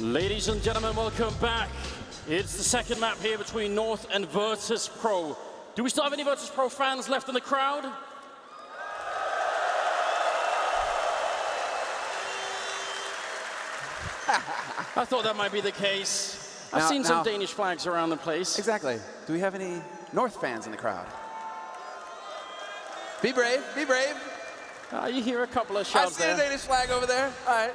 Ladies and gentlemen, welcome back. It's the second map here between North and Virtus.pro. Do we still have any Virtus.pro fans left in the crowd? I thought that might be the case. I've seen some Danish flags around the place. Exactly. Do we have any North fans in the crowd? Be brave, be brave. You hear a couple of shouts there. I see a Danish flag over there. All right.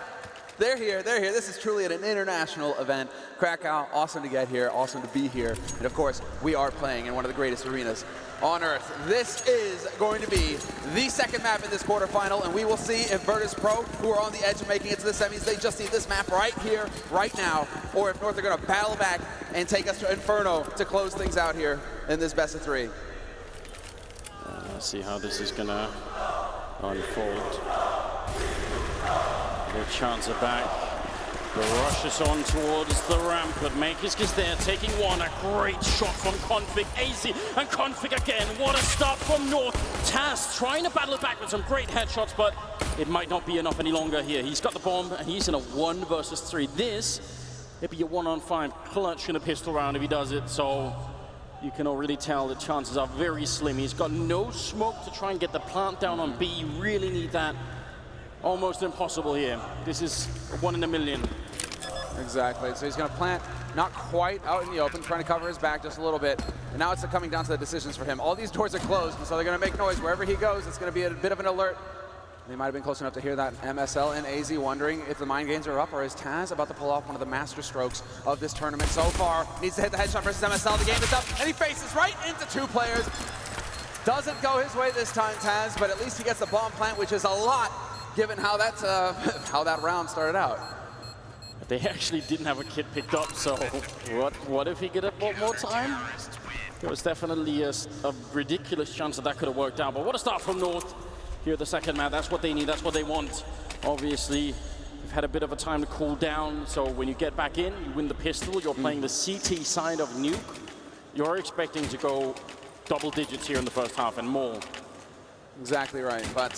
They're here, they're here. This is truly an international event. Krakow, awesome to get here, awesome to be here. And of course, we are playing in one of the greatest arenas on Earth. This is going to be the second map in this quarterfinal, and we will see if Virtus.pro, who are on the edge of making it to the semis, they just need this map right here, right now, or if North are gonna battle back and take us to Inferno to close things out here in this best of three. Let's see how this is gonna unfold. The chance are back. The rush is on towards the ramp, but Magisk is there, taking one. A great shot from Config, AZ, and Config again. What a start from North. Taz trying to battle it back with some great headshots, but it might not be enough any longer here. He's got the bomb, and he's in a 1 versus 3. This, it'd be a 1-on-5 clutch in a pistol round if he does it, so you can already tell the chances are very slim. He's got no smoke to try and get the plant down on B. You really need that. Almost impossible here. This is 1 in a million. Exactly. So he's going to plant not quite out in the open, trying to cover his back just a little bit. And now it's coming down to the decisions for him. All these doors are closed, and so they're going to make noise. Wherever he goes, it's going to be a bit of an alert. They might have been close enough to hear that. MSL and AZ wondering if the mind games are up, or is Taz about to pull off one of the master strokes of this tournament so far. Needs to hit the headshot versus MSL. The game is up, and he faces right into 2 players. Doesn't go his way this time, Taz, but at least he gets the bomb plant, which is a lot, given how that's how that round started out. They actually didn't have a kit picked up, so what if he get it one more time? There was definitely a ridiculous chance that could have worked out, but what a start from North here the second map. That's what they need, that's what they want. Obviously, you've had a bit of a time to cool down, so when you get back in, you win the pistol, you're playing the CT side of Nuke. You're expecting to go double digits here in the first half and more. Exactly right, but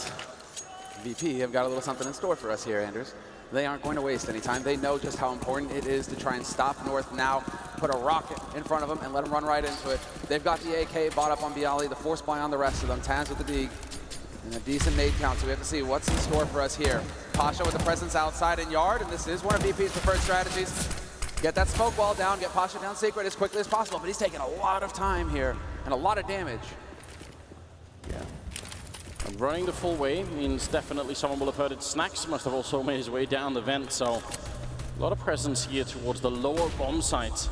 VP have got a little something in store for us here, Anders. They aren't going to waste any time. They know just how important it is to try and stop North now, put a rocket in front of them and let them run right into it. They've got the AK bought up on Bialy, the force buy on the rest of them. Taz with the Deeg, and a decent nade count, so we have to see what's in store for us here. Pasha with the presence outside in yard, and this is one of VP's preferred strategies. Get that smoke wall down, get Pasha down secret as quickly as possible, but he's taking a lot of time here and a lot of damage. Yeah. And running the full way means definitely someone will have heard it. Snacks must have also made his way down the vent, so a lot of presence here towards the lower bomb site.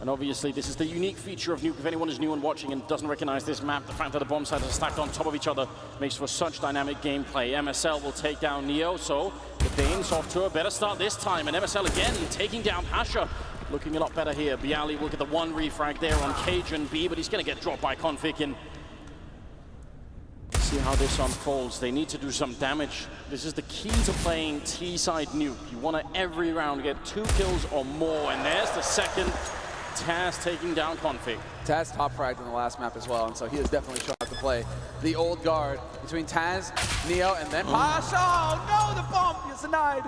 And obviously this is the unique feature of Nuke. If anyone is new and watching and doesn't recognize this map, the fact that the bomb sites are stacked on top of each other makes for such dynamic gameplay. MSL will take down Neo, so the Danes off to a better start this time. And MSL again taking down Pasha. Looking a lot better here. Bialy will get the 1 refrag there on Cajun B, but he's going to get dropped by Config. And see how this unfolds. They need to do some damage. This is the key to playing T-side Nuke. You want to every round get 2 kills or more, and there's the second. Taz taking down Config. Taz top fragged in the last map as well, and so he is definitely shown up to play the old guard between Taz, Neo, and then Pasha. Oh no, the bomb is denied.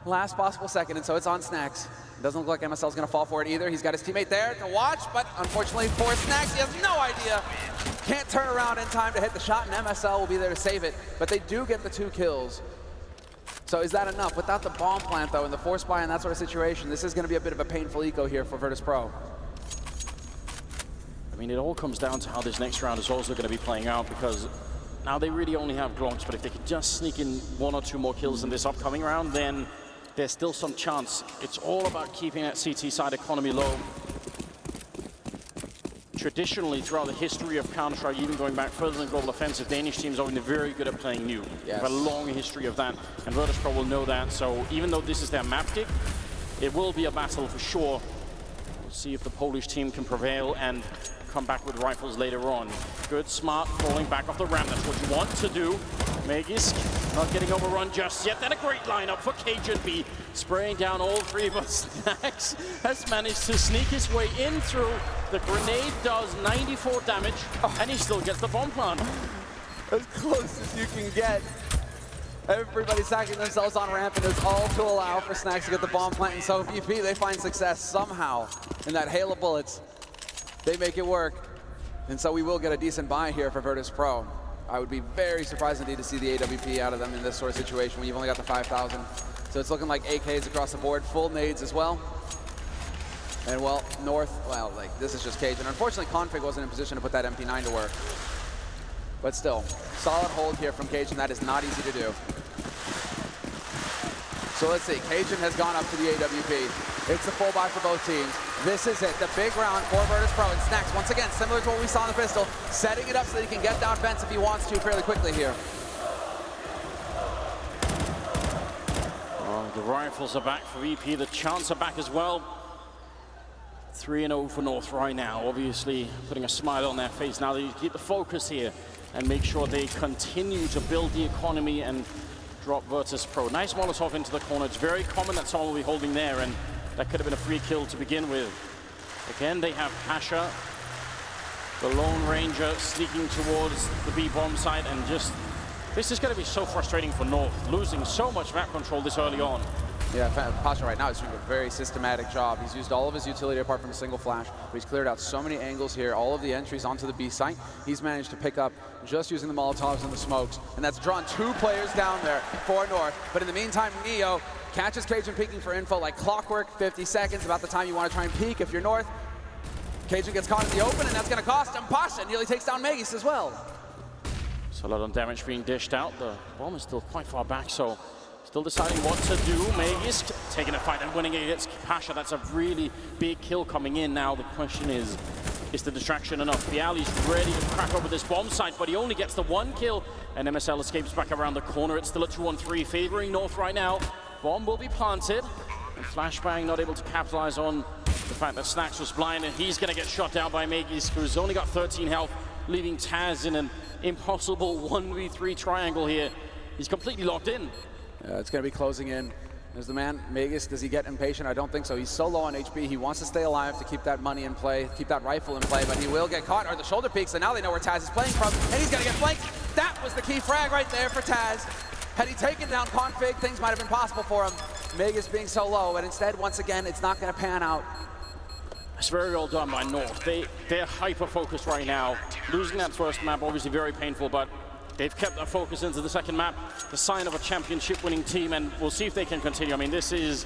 Last possible second, and so it's on Snacks. It doesn't look like MSL's gonna fall for it either. He's got his teammate there to watch, but unfortunately for Snacks, he has no idea. Can't turn around in time to hit the shot, and MSL will be there to save it, but they do get the 2 kills. So is that enough? Without the bomb plant, though, and the force buy in that sort of situation, this is going to be a bit of a painful eco here for Virtus.pro. I mean, it all comes down to how this next round is also going to be playing out, because now they really only have Glocks, but if they could just sneak in 1 or 2 more kills in this upcoming round, then there's still some chance. It's all about keeping that CT side economy low. Traditionally, throughout the history of Counter-Strike, even going back further than Global Offensive, Danish teams are only very good at playing Nuke. Yes. They have a long history of that, and Virtus.pro will know that. So even though this is their map pick, it will be a battle for sure. We'll see if the Polish team can prevail and come back with rifles later on. Good, smart, falling back off the ramp. That's what you want to do. Magisk not getting overrun just yet. Then a great lineup for Cajun B, spraying down all 3, but Snacks has managed to sneak his way in through. The grenade does 94 damage, and he still gets the bomb plant. As close as you can get. Everybody's stacking themselves on ramp, and it's all to allow for Snacks to get the bomb plant. And so VP, they find success somehow in that hail of bullets. They make it work. And so we will get a decent buy here for Virtus.pro. I would be very surprised indeed to see the AWP out of them in this sort of situation when you've only got the 5,000. So it's looking like AKs across the board, full nades as well. And well, North, well, like this is just Cage. And unfortunately, Config wasn't in position to put that MP9 to work. But still, solid hold here from Cajun. That is not easy to do. So let's see, Cajun has gone up to the AWP. It's a full buy for both teams. This is it, the big round for Virtus.pro. And Snacks, once again, similar to what we saw in the pistol, setting it up so that he can get down vents if he wants to fairly quickly here. Oh, the rifles are back for VP. The chants are back as well. 3-0 for North right now. Obviously putting a smile on their face now. They keep the focus here and make sure they continue to build the economy and drop Virtus.pro. Nice Molotov into the corner. It's very common that someone will be holding there, and that could have been a free kill to begin with. Again, they have Pasha, the Lone Ranger, sneaking towards the B-bomb site, and just, this is going to be so frustrating for North, losing so much map control this early on. Yeah, Pasha right now is doing a very systematic job. He's used all of his utility apart from a single flash, but he's cleared out so many angles here, all of the entries onto the B site. He's managed to pick up just using the Molotovs and the smokes, and that's drawn 2 players down there for North. But in the meantime, Neo catches Cajun peeking for info like clockwork, 50 seconds, about the time you want to try and peek if you're North. Cajun gets caught in the open, and that's going to cost him. Pasha nearly takes down Megis as well. So a lot of damage being dished out. The bomb is still quite far back, so still deciding what to do. Megis taking a fight and winning against Pasha. That's a really big kill coming in now. The question is the distraction enough? Bialy's ready to crack over this bomb site, but he only gets the 1 kill, and MSL escapes back around the corner. It's still a 2-on-3 favoring North right now. Bomb will be planted, and Flashbang not able to capitalize on the fact that Snacks was blind, and he's going to get shot down by Megis, who's only got 13 health, leaving Taz in an impossible 1v3 triangle here. He's completely locked in. It's going to be closing in. There's the man, Megis. Does he get impatient? I don't think so. He's so low on HP. He wants to stay alive to keep that money in play, keep that rifle in play, but he will get caught, or the shoulder peaks, and now they know where Taz is playing from, and he's going to get flanked. That was the key frag right there for Taz. Had he taken down Config, things might have been possible for him. Megis being so low, but instead, once again, it's not going to pan out. It's very well done by North. They're hyper-focused right now. Losing that first map, obviously very painful, but they've kept their focus into the second map, the sign of a championship-winning team, and we'll see if they can continue. I mean, this is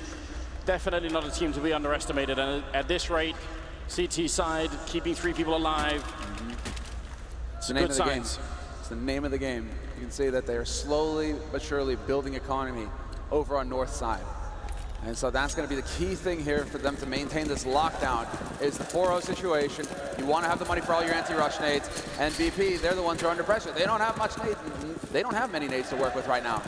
definitely not a team to be underestimated, and at this rate, CT side, keeping 3 people alive, it's the name of the game. It's the name of the game. You can see that they are slowly but surely building economy over on North side. And so that's going to be the key thing here for them to maintain this lockdown, is the 4-0 situation. You want to have the money for all your anti-rush nades, and BP, they're the ones who are under pressure. They don't have much nades. They don't have many nades to work with right now.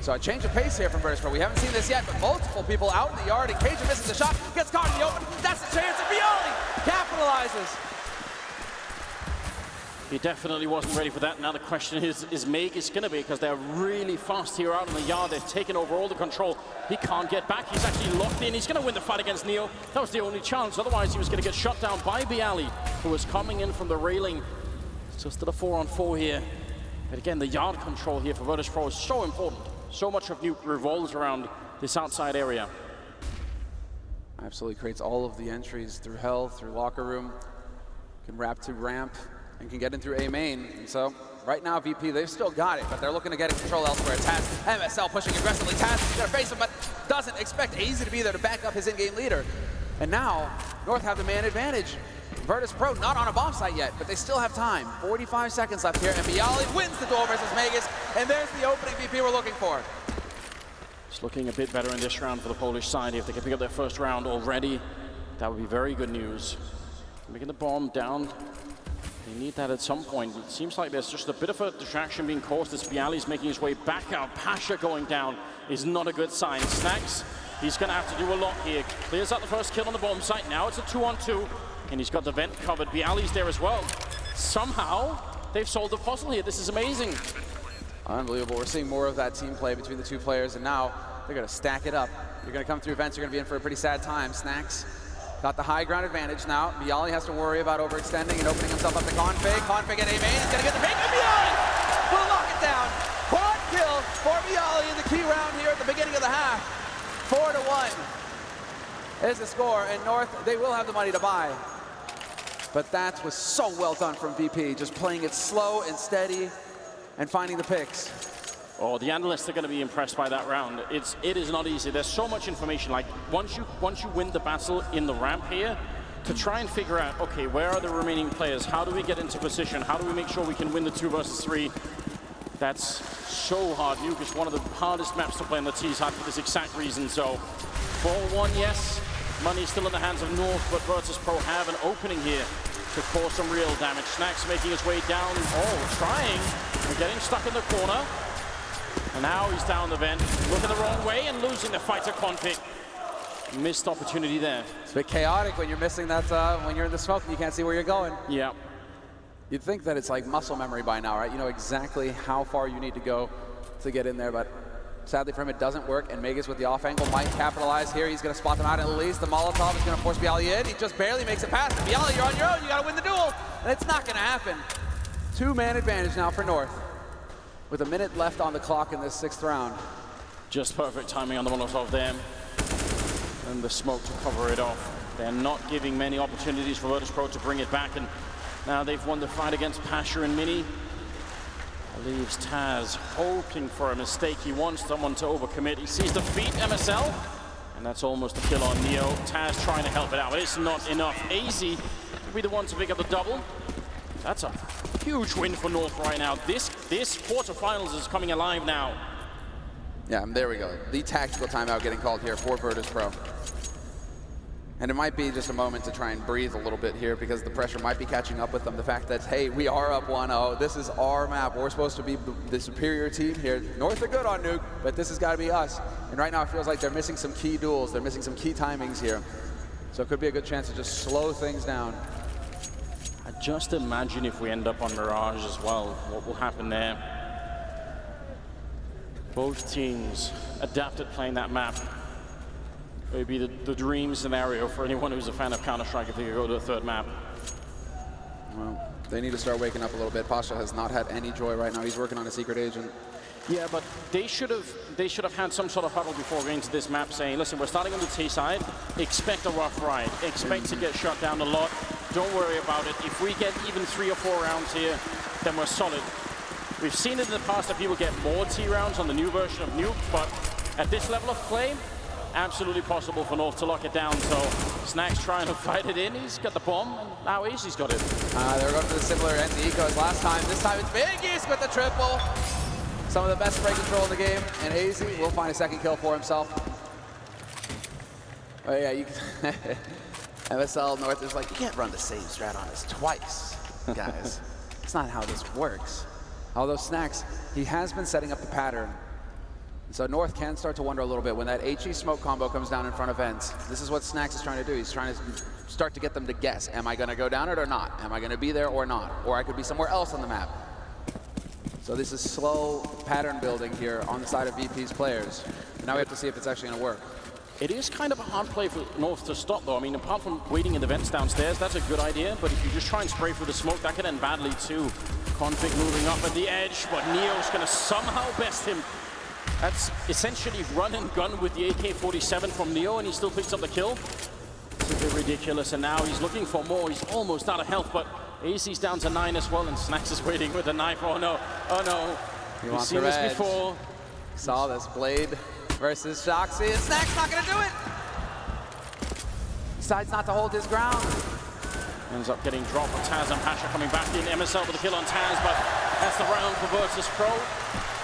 So a change of pace here from Virtus.pro. We haven't seen this yet, but multiple people out in the yard, and Cajun misses the shot, gets caught in the open. That's the chance, and Bialy capitalizes. He definitely wasn't ready for that. Now the question is Megis going to be, because they're really fast here out in the yard. They've taken over all the control. He can't get back. He's actually locked in. He's going to win the fight against Neo. That was the only chance. Otherwise, he was going to get shut down by Bialy, who was coming in from the railing. So still a 4-on-4 here. But again, the yard control here for Virtus.pro is so important. So much of Nuke revolves around this outside area. Absolutely creates all of the entries through hell, through locker room. Can wrap to ramp, and can get in through A main. And so right now VP, they've still got it, but they're looking to get control elsewhere. Taz, MSL pushing aggressively. Taz is gonna face him, but doesn't expect AZ to be there to back up his in-game leader. And now North have the man advantage. Virtus.pro not on a bomb site yet, but they still have time. 45 seconds left here, and Bialy wins the duel versus Megis, and there's the opening VP we're looking for. It's looking a bit better in this round for the Polish side. If they can pick up their first round already, that would be very good news. Making the bomb down. They need that at some point. It seems like there's just a bit of a distraction being caused as Bialy's making his way back out. Pasha going down is not a good sign. Snacks, he's going to have to do a lot here. Clears out the first kill on the bomb site. Now it's a 2-on-2, and he's got the vent covered. Bialy's there as well. Somehow, they've solved the puzzle here. This is amazing. Unbelievable. We're seeing more of that team play between the 2 players, and now they're going to stack it up. You're going to come through vents. You're going to be in for a pretty sad time. Snacks got the high ground advantage now. Bialy has to worry about overextending and opening himself up to Config. Config at A main. He's going to get the pick, and Bialy will lock it down. Quad kill 4-1 is the score, and North, they will have the money to buy. But that was so well done from VP, just playing it slow and steady and finding the picks. Oh, the analysts are going to be impressed by that round. It is not easy. There's so much information. Like once you win the battle in the ramp here, to try and figure out, okay, where are the remaining players? How do we get into position? How do we make sure we can win the 2 versus 3? That's so hard. Nuke is one of the hardest maps to play on the T-side for this exact reason. So 4-1, yes. Money still in the hands of North, but Virtus.pro have an opening here to cause some real damage. Snacks making his way down. Oh, trying. We're getting stuck in the corner. And now he's down the vent, looking the wrong way and losing the fight to Config. Missed opportunity there. It's a bit chaotic when you're missing that, when you're in the smoke and you can't see where you're going. Yeah. You'd think that it's like muscle memory by now, right? You know exactly how far you need to go to get in there, but sadly for him, it doesn't work, and Megas with the off angle might capitalize here. He's going to spot them out at least. The Molotov is going to force Bialy in. He just barely makes it past. Bialy, you're on your own. You got to win the duel, and it's not going to happen. 2-man advantage now for North, with a minute left on the clock in this 6th round. Just perfect timing on the Molotov there. And the smoke to cover it off. They're not giving many opportunities for Virtus.pro to bring it back, and now they've won the fight against Pasha and Mini. Leaves Taz hoping for a mistake. He wants someone to overcommit. He sees the feet, MSL, and that's almost a kill on Neo. Taz trying to help it out, but it's not enough. AZ will be the one to pick up the double. That's a huge win for North right now. This quarterfinals is coming alive now. Yeah, and there we go. The tactical timeout getting called here for Virtus.pro. And it might be just a moment to try and breathe a little bit here because the pressure might be catching up with them. The fact that, hey, we are up 1-0. This is our map. We're supposed to be the superior team here. North are good on Nuke, but this has got to be us. And right now it feels like they're missing some key duels. They're missing some key timings here. So it could be a good chance to just slow things down. Just imagine if we end up on Mirage as well. What will happen there? Both teams adapted playing that map. It would be the dream scenario for anyone who's a fan of Counter-Strike if they could go to a 3rd map. Well, they need to start waking up a little bit. Pasha has not had any joy right now. He's working on a secret agent. Yeah, but they should have had some sort of huddle before going to this map saying, listen, we're starting on the T side, expect a rough ride, expect to get shut down a lot, don't worry about it. If we get even 3 or 4 rounds here, then we're solid. We've seen it in the past that people get more T rounds on the new version of Nuke, but at this level of play, absolutely possible for North to lock it down. So Snacks trying to fight it in. He's got the bomb, and now AZ's got it. They were going for the similar NT eco as last time. This time it's Biggies with the triple. Some of the best spray control in the game, and AZ will find a 2nd kill for himself. Oh yeah, you can MSL North is like, you can't run the same strat on us twice, guys. It's not how this works. Although Snacks, he has been setting up the pattern. So North can start to wonder a little bit when that HE smoke combo comes down in front of Vents. This is what Snacks is trying to do. He's trying to start to get them to guess. Am I going to go down it or not? Am I going to be there or not? Or I could be somewhere else on the map. So this is slow pattern building here on the side of VP's players. Now we have to see if it's actually going to work. It is kind of a hard play for North to stop, though. I mean, apart from waiting in the vents downstairs, that's a good idea. But if you just try and spray through the smoke, that could end badly, too. Config moving up at the edge, but Neo's going to somehow best him. That's essentially run and gun with the AK-47 from Neo, and he still picks up the kill. It's a bit ridiculous, and now he's looking for more. He's almost out of health, but AZ's down to 9 as well, and Snacks is waiting with a knife. Oh, no. Oh, no. We've seen this before. Saw this. Blade versus Shoxy, and Snacks not going to do it. Decides not to hold his ground. Ends up getting dropped on Taz and Pasha coming back in. MSL with a kill on Taz, but that's the round for Virtus.pro.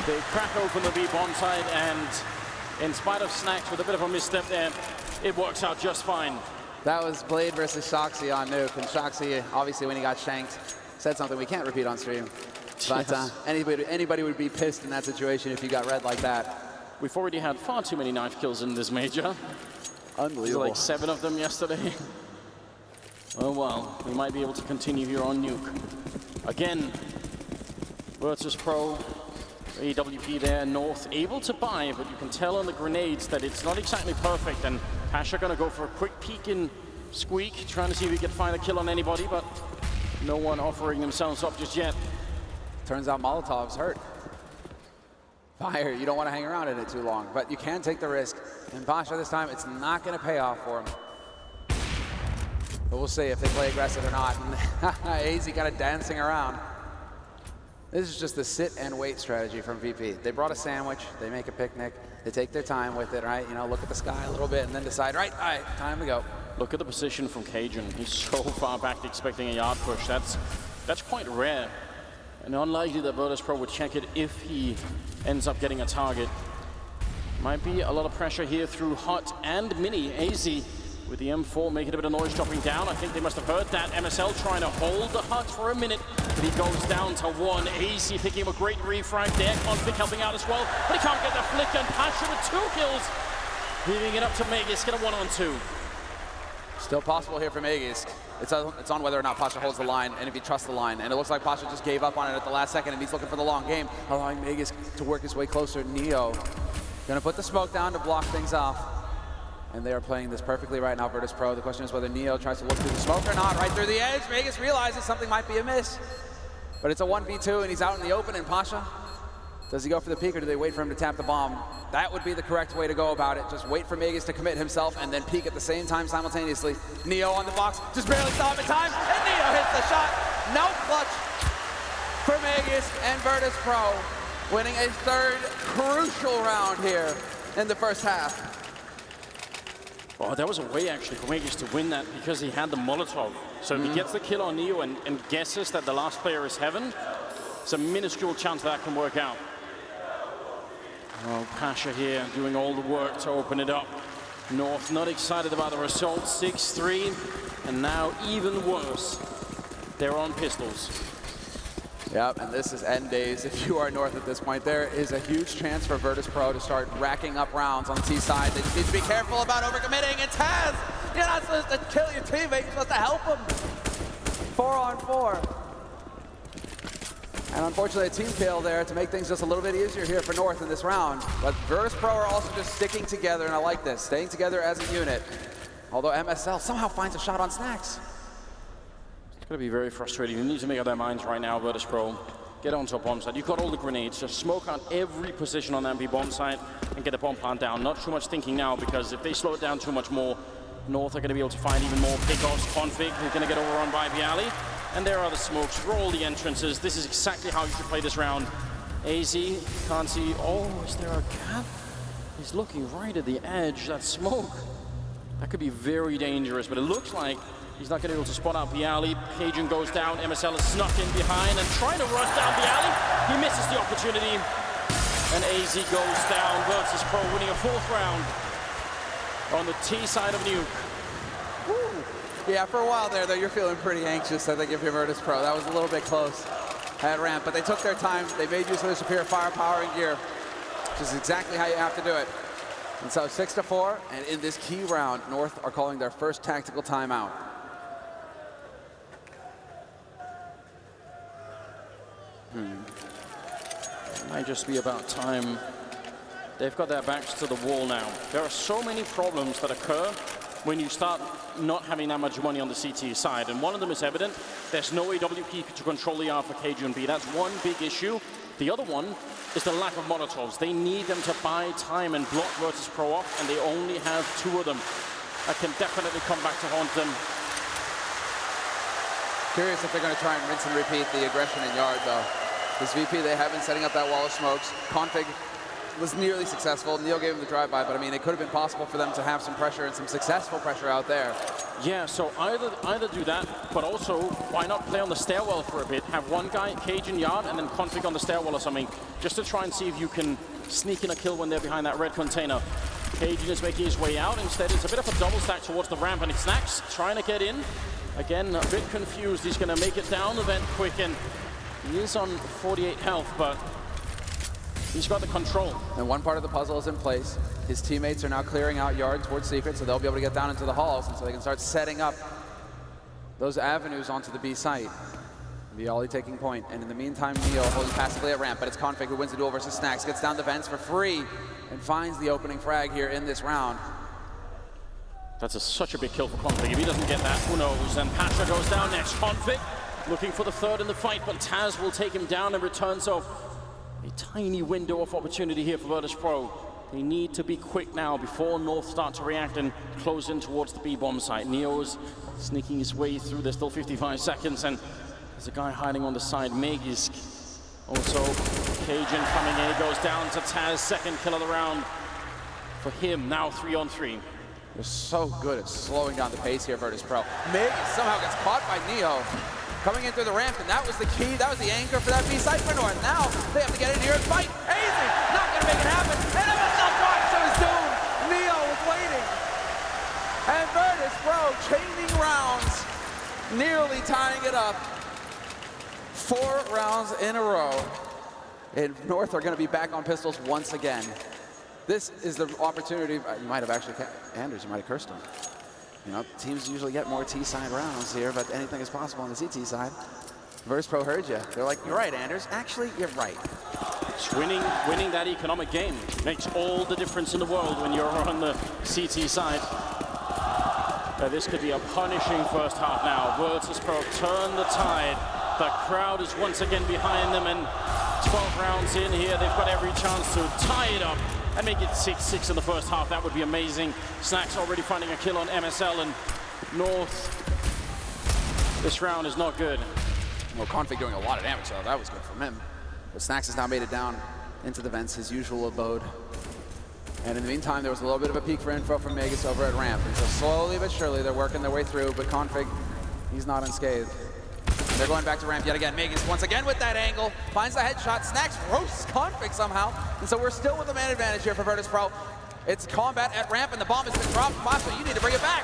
They crack open the B bomb side, and in spite of Snacks with a bit of a misstep there, it works out just fine. That was Blade versus Shoxy on Nuke, and Shoxy, obviously when he got shanked, said something we can't repeat on stream. But yes. Anybody would be pissed in that situation if you got red like that. We've already had far too many knife kills in this major. Unbelievable. Like 7 of them yesterday. Oh well, we might be able to continue here on Nuke. Again, Virtus.pro, AWP there, North, able to buy, but you can tell on the grenades that it's not exactly perfect, and Pasha gonna go for a quick peek in Squeak, trying to see if he can find a kill on anybody, but no one offering themselves up just yet. Turns out Molotov's hurt. fire. You don't want to hang around in it too long, but you can take the risk. And Pasha this time, it's not going to pay off for him. But we'll see if they play aggressive or not. And AZ kind of dancing around. This is just the sit and wait strategy from VP. They brought a sandwich, they make a picnic, they take their time with it, right? You know, look at the sky a little bit and then decide, right, all right, time to go. Look at the position from Cajun. He's so far back expecting a yard push. That's quite rare. And unlikely that Virtus.pro would check it if he ends up getting a target. Might be a lot of pressure here through Hot and Mini. AZ with the M4 making a bit of noise dropping down. I think they must have heard that. MSL trying to hold the Hut for a minute, but he goes down to one. AZ picking up a great refrag there. Config helping out as well, but he can't get the flick, and Pasha with 2 kills. Leaving it up to Megis, get a 1-on-2. Still possible here for Megis. It's on whether or not Pasha holds the line and if he trusts the line. And it looks like Pasha just gave up on it at the last second and he's looking for the long game, allowing Megis to work his way closer. Neo gonna put the smoke down to block things off. And they are playing this perfectly right now, Virtus.pro. The question is whether Neo tries to look through the smoke or not. Right through the edge, Megis realizes something might be amiss. But it's a 1v2 and he's out in the open, and Pasha, does he go for the peek or do they wait for him to tap the bomb? That would be the correct way to go about it. Just wait for Megis to commit himself and then peek at the same time simultaneously. Neo on the box, just barely saw him in time, and Neo hits the shot. No clutch for Megis, and Virtus.pro winning a 3rd crucial round here in the first half. Oh, that was a way actually for Megis to win that because he had the Molotov. So if he gets the kill on Neo and guesses that the last player is Heaven, it's a minuscule chance that can work out. Oh, Pasha here doing all the work to open it up. North not excited about the result, 6-3, and now even worse, they're on pistols. Yep, and this is end days if you are North at this point. There is a huge chance for Virtus.pro to start racking up rounds on the T side. They just need to be careful about overcommitting. And Taz, you're not supposed to kill your teammate, you're supposed to help him. 4-on-4. And unfortunately, a team kill there to make things just a little bit easier here for North in this round. But Virtus.pro are also just sticking together, and I like this, staying together as a unit. Although MSL somehow finds a shot on Snacks. It's going to be very frustrating. You need to make up their minds right now, Virtus.pro. Get onto a bomb site. You've got all the grenades. Just smoke out every position on the MP bomb site and get the bomb plant down. Not too much thinking now, because if they slow it down too much more, North are going to be able to find even more pickoffs. Config who's going to get overrun by Bialy. And there are the smokes for all the entrances. This is exactly how you should play this round. AZ can't see. Oh, is there a gap? He's looking right at the edge. That smoke. That could be very dangerous, but it looks like he's not going to be able to spot out Bialy. Cajun goes down. MSL is snuck in behind and trying to rush down Bialy. He misses the opportunity. And AZ goes down. Virtus.pro winning a 4th round on the T side of Nuke. Woo. Yeah, for a while there, though, you're feeling pretty anxious, I think, if you're Virtus.pro. That was a little bit close at ramp, but they took their time. They made use of their superior firepower and gear, which is exactly how you have to do it. And so 6-4, and in this key round, North are calling their first tactical timeout. It might just be about time. They've got their backs to the wall now. There are so many problems that occur when you start not having that much money on the CT side, and one of them is evident. There's no AWP to control the R for KG&B. That's one big issue. The other one is the lack of Molotovs. They need them to buy time and block Virtus.pro off, and they only have 2 of them. That can definitely come back to haunt them. Curious if they're going to try and rinse and repeat the aggression in yard, though. This VP, they have been setting up that wall of smokes. Config was nearly successful. Neil gave him the drive-by, but I mean, it could have been possible for them to have some pressure and some successful pressure out there. Yeah, so either do that, but also, why not play on the stairwell for a bit? Have one guy cage in yard and then Config on the stairwell or something, just to try and see if you can sneak in a kill when they're behind that red container. Cajun is making his way out. Instead, it's a bit of a double stack towards the ramp, and it's Snacks trying to get in. Again, a bit confused. He's going to make it down the vent quick, and he is on 48 health, but he's got the control. And one part of the puzzle is in place. His teammates are now clearing out yard towards Secret, so they'll be able to get down into the halls, and so they can start setting up those avenues onto the B site. Bialy taking point, and in the meantime, Neo holding passively at ramp, but it's Config who wins the duel versus Snacks, gets down the vents for free, and finds the opening frag here in this round. That's such a big kill for Config. If he doesn't get that, who knows? And Pasha goes down next. Config looking for the 3rd in the fight, but Taz will take him down in return. So A tiny window of opportunity here for Virtus.pro. They need to be quick now before North start to react and close in towards the B-bomb site. Neo's sneaking his way through. There's still 55 seconds, and there's a guy hiding on the side. Megisk. Also, Cajun coming in. He goes down to Taz. Second kill of the round for him. Now 3-on-3. They're so good at slowing down the pace here, Virtus.pro. Megisk somehow gets caught by Neo. Coming in through the ramp, and that was the key, that was the anchor for that B side for North. Now, they have to get in here and fight. Easy, not gonna make it happen. And it was not right, so it's doomed. Neo was waiting. And Virtus.pro chaining rounds, nearly tying it up. 4 rounds in a row. And North are gonna be back on pistols once again. This is the opportunity, you might have actually, Anders, you might have cursed him. You know, teams usually get more T-side rounds here, but anything is possible on the CT side. Virtus.pro heard you. They're like, you're right, Anders. Actually, you're right. Just winning that economic game makes all the difference in the world when you're on the CT side. This could be a punishing first half now. Virtus.pro turn the tide. The crowd is once again behind them, and 12 rounds in here, they've got every chance to tie it up and make it 6-6 in the first half. That would be amazing. Snax already finding a kill on MSL, and North, this round is not good. Well, Config doing a lot of damage, so that was good from him. But Snax has now made it down into the vents, his usual abode. And in the meantime, there was a little bit of a peek for info from Megisk over at ramp. And so slowly but surely, they're working their way through, but Config, he's not unscathed. They're going back to ramp yet again. Megisk once again with that angle, finds the headshot. Snax roasts Config somehow. And so we're still with the man advantage here for Virtus.pro. It's combat at ramp, and the bomb has been dropped. Pasha, you need to bring it back.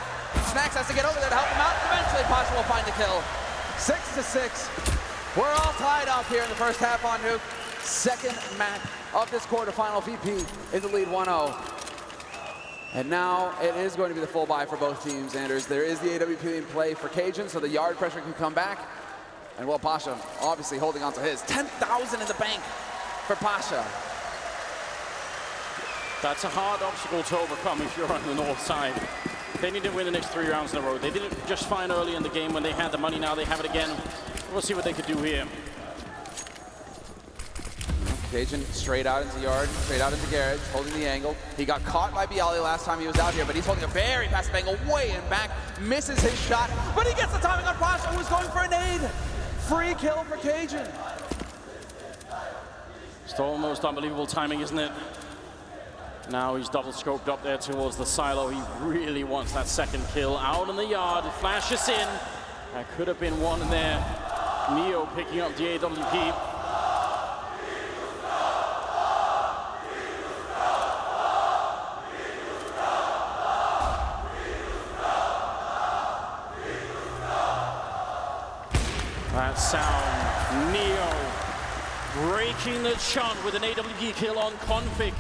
Snax has to get over there to help him out. Eventually, Pasha will find the kill. 6-6. We're all tied up here in the first half on Nuke. Second match of this quarterfinal. VP in the lead 1-0. And now it is going to be the full buy for both teams, Anders. There is the AWP in play for Cajun, so the yard pressure can come back. And well, Pasha obviously holding on to his. 10,000 in the bank for Pasha. That's a hard obstacle to overcome if you're on the North side. They need to win the next 3 rounds in a row. They did it just fine early in the game when they had the money. Now they have it again. We'll see what they could do here. Cajun straight out into yard, straight out into garage, holding the angle. He got caught by Bialy last time he was out here, but he's holding a very passive angle way in back, misses his shot, but he gets the timing on Pasha, who's going for a nade. Free kill for Cajun. It's almost unbelievable timing, isn't it? Now he's double scoped up there towards the silo. He really wants that second kill. Out in the yard, flashes in. That could have been one there. Neo picking up the AWP. That sound, Neo breaking the chant with an AWP kill on Config,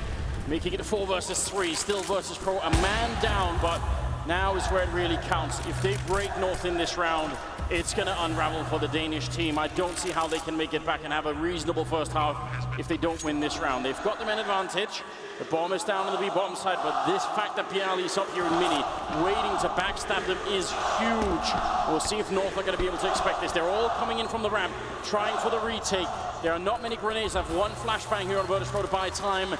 making it 4 versus 3. Still Virtus.pro, a man down, but now is where it really counts. If they break North in this round, it's going to unravel for the Danish team. I don't see how they can make it back and have a reasonable first half if they don't win this round. They've got the man advantage. The bomb is down on the B-bottom side, but this fact that Bialy is up here in mini, waiting to backstab them is huge. We'll see if North are going to be able to expect this. They're all coming in from the ramp, trying for the retake. There are not many grenades. I've one flashbang here on Virtus.pro to buy time.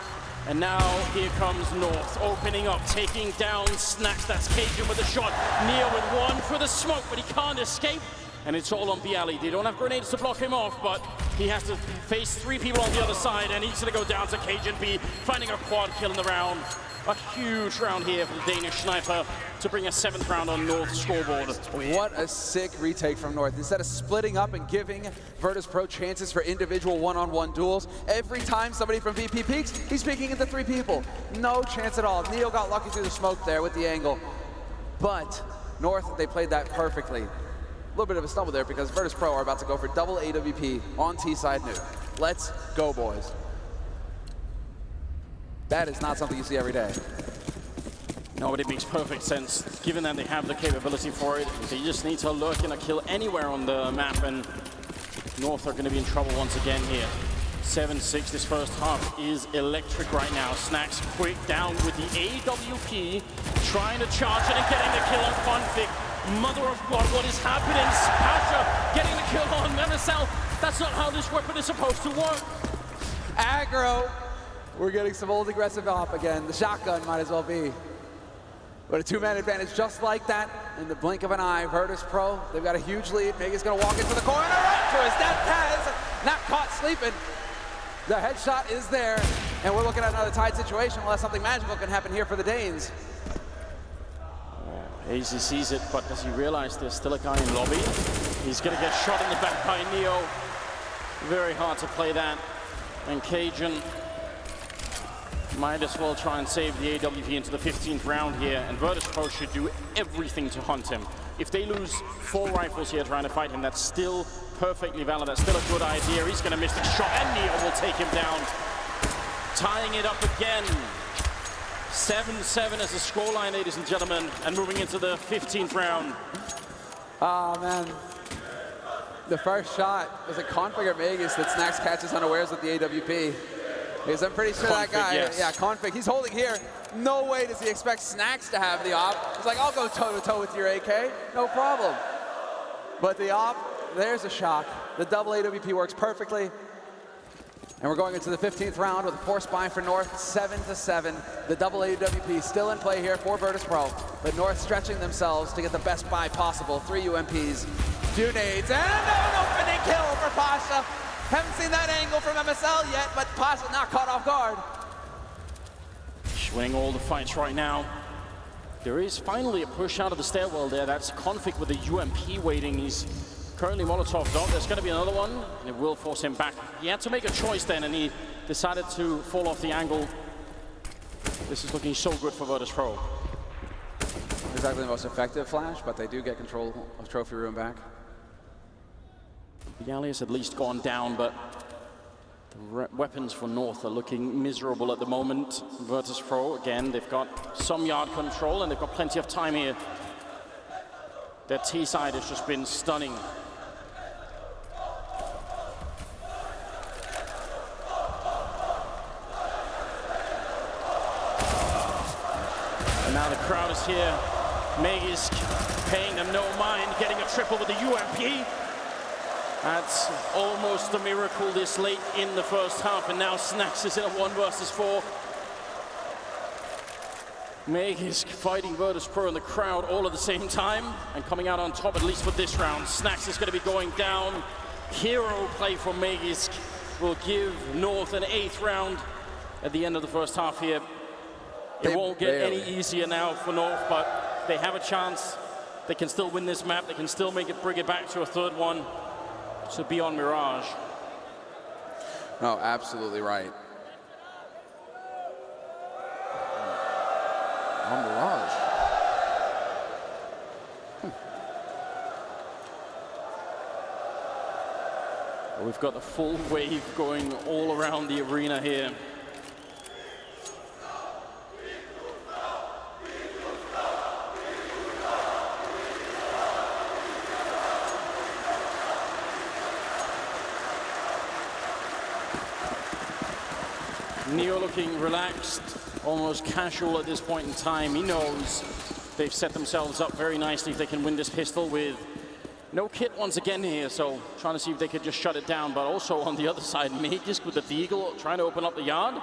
And now here comes North, opening up, taking down Snax. That's Cajun with a shot. Neo with one for the smoke, but he can't escape. And it's all on Bialy. They don't have grenades to block him off, but he has to face 3 people on the other side, and he's going to go down to Cajun B, finding a quad kill in the round. A huge round here for the Danish sniper to bring a 7th round on North scoreboard. What a sick retake from North. Instead of splitting up and giving Virtus.pro chances for individual one-on-one duels, every time somebody from VP peeks, he's peeking into 3 people. No chance at all. Neo got lucky through the smoke there with the angle. But North, they played that perfectly. A little bit of a stumble there because Virtus.pro are about to go for double AWP on T-side Nuke. Let's go, boys. That is not something you see every day. No, but it makes perfect sense. Given that they have the capability for it, they just need to lurk in a kill anywhere on the map, and North are going to be in trouble once again here. 7-6, this first half is electric right now. Snax quick down with the AWP, trying to charge it and getting the kill on Config. Mother of God, what is happening? Pasha getting the kill on MSL. That's not how this weapon is supposed to work. Aggro. We're getting some old aggressive op again. The shotgun might as well be. But a two-man advantage just like that in the blink of an eye. Virtus.pro, they've got a huge lead. Mega's gonna walk into the corner, right to his death Taz. Not caught sleeping. The headshot is there, and we're looking at another tied situation unless something magical can happen here for the Danes. AZ sees it, but does he realize there's still a guy in lobby? He's gonna get shot in the back by Neo. Very hard to play that. And Cajun might as well try and save the AWP into the 15th round here, and Virtus.pro should do everything to hunt him. If they lose 4 rifles here trying to fight him, that's still perfectly valid. That's still a good idea. He's going to miss the shot, and Neo will take him down. Tying it up again. 7-7 as the scoreline, ladies and gentlemen, and moving into the 15th round. Oh, man. The first shot was a config at Vegas that Snacks catches unawares with the AWP. Because I'm pretty sure Config, that guy, yes. yeah, config, he's holding here. No way does he expect Snacks to have the op. He's like, I'll go toe-to-toe with your AK, no problem. But the op, there's a shock. The double AWP works perfectly. And we're going into the 15th round with a force buy for North, 7-7. The double AWP still in play here for Virtus.pro. But North stretching themselves to get the best buy possible. 3 UMPs, 2 nades, and an opening kill for Pasha. Haven't seen that angle from MSL yet, but Pasha not caught off guard. Winning all the fights right now. There is finally a push out of the stairwell there. That's Config with the UMP waiting. He's currently Molotov'd up. There's going to be another one, and it will force him back. He had to make a choice then, and he decided to fall off the angle. This is looking so good for Virtus.pro. Exactly the most effective flash, but they do get control of trophy room back. PGL has at least gone down, but the weapons for North are looking miserable at the moment. Virtus.pro, again, they've got some yard control, and they've got plenty of time here. Their T side has just been stunning. And now the crowd is here. Megisk paying them no mind, getting a triple with the UMP. That's almost a miracle this late in the first half, and now Snacks is in a 1 versus 4. Megisk fighting Virtus.pro and the crowd all at the same time, and coming out on top at least for this round. Snacks is going to be going down. Hero play for Megisk will give North an 8th round at the end of the first half here. It won't get any easier now for North, but they have a chance. They can still win this map. They can still bring it back to a 3rd one. So beyond Mirage. No, absolutely right. On Mirage. Well, we've got the full wave going all around the arena here. Neo looking relaxed, almost casual at this point in time. He knows they've set themselves up very nicely if they can win this pistol with no kit once again here, so trying to see if they could just shut it down. But also on the other side, Megisk with the Deagle trying to open up the yard.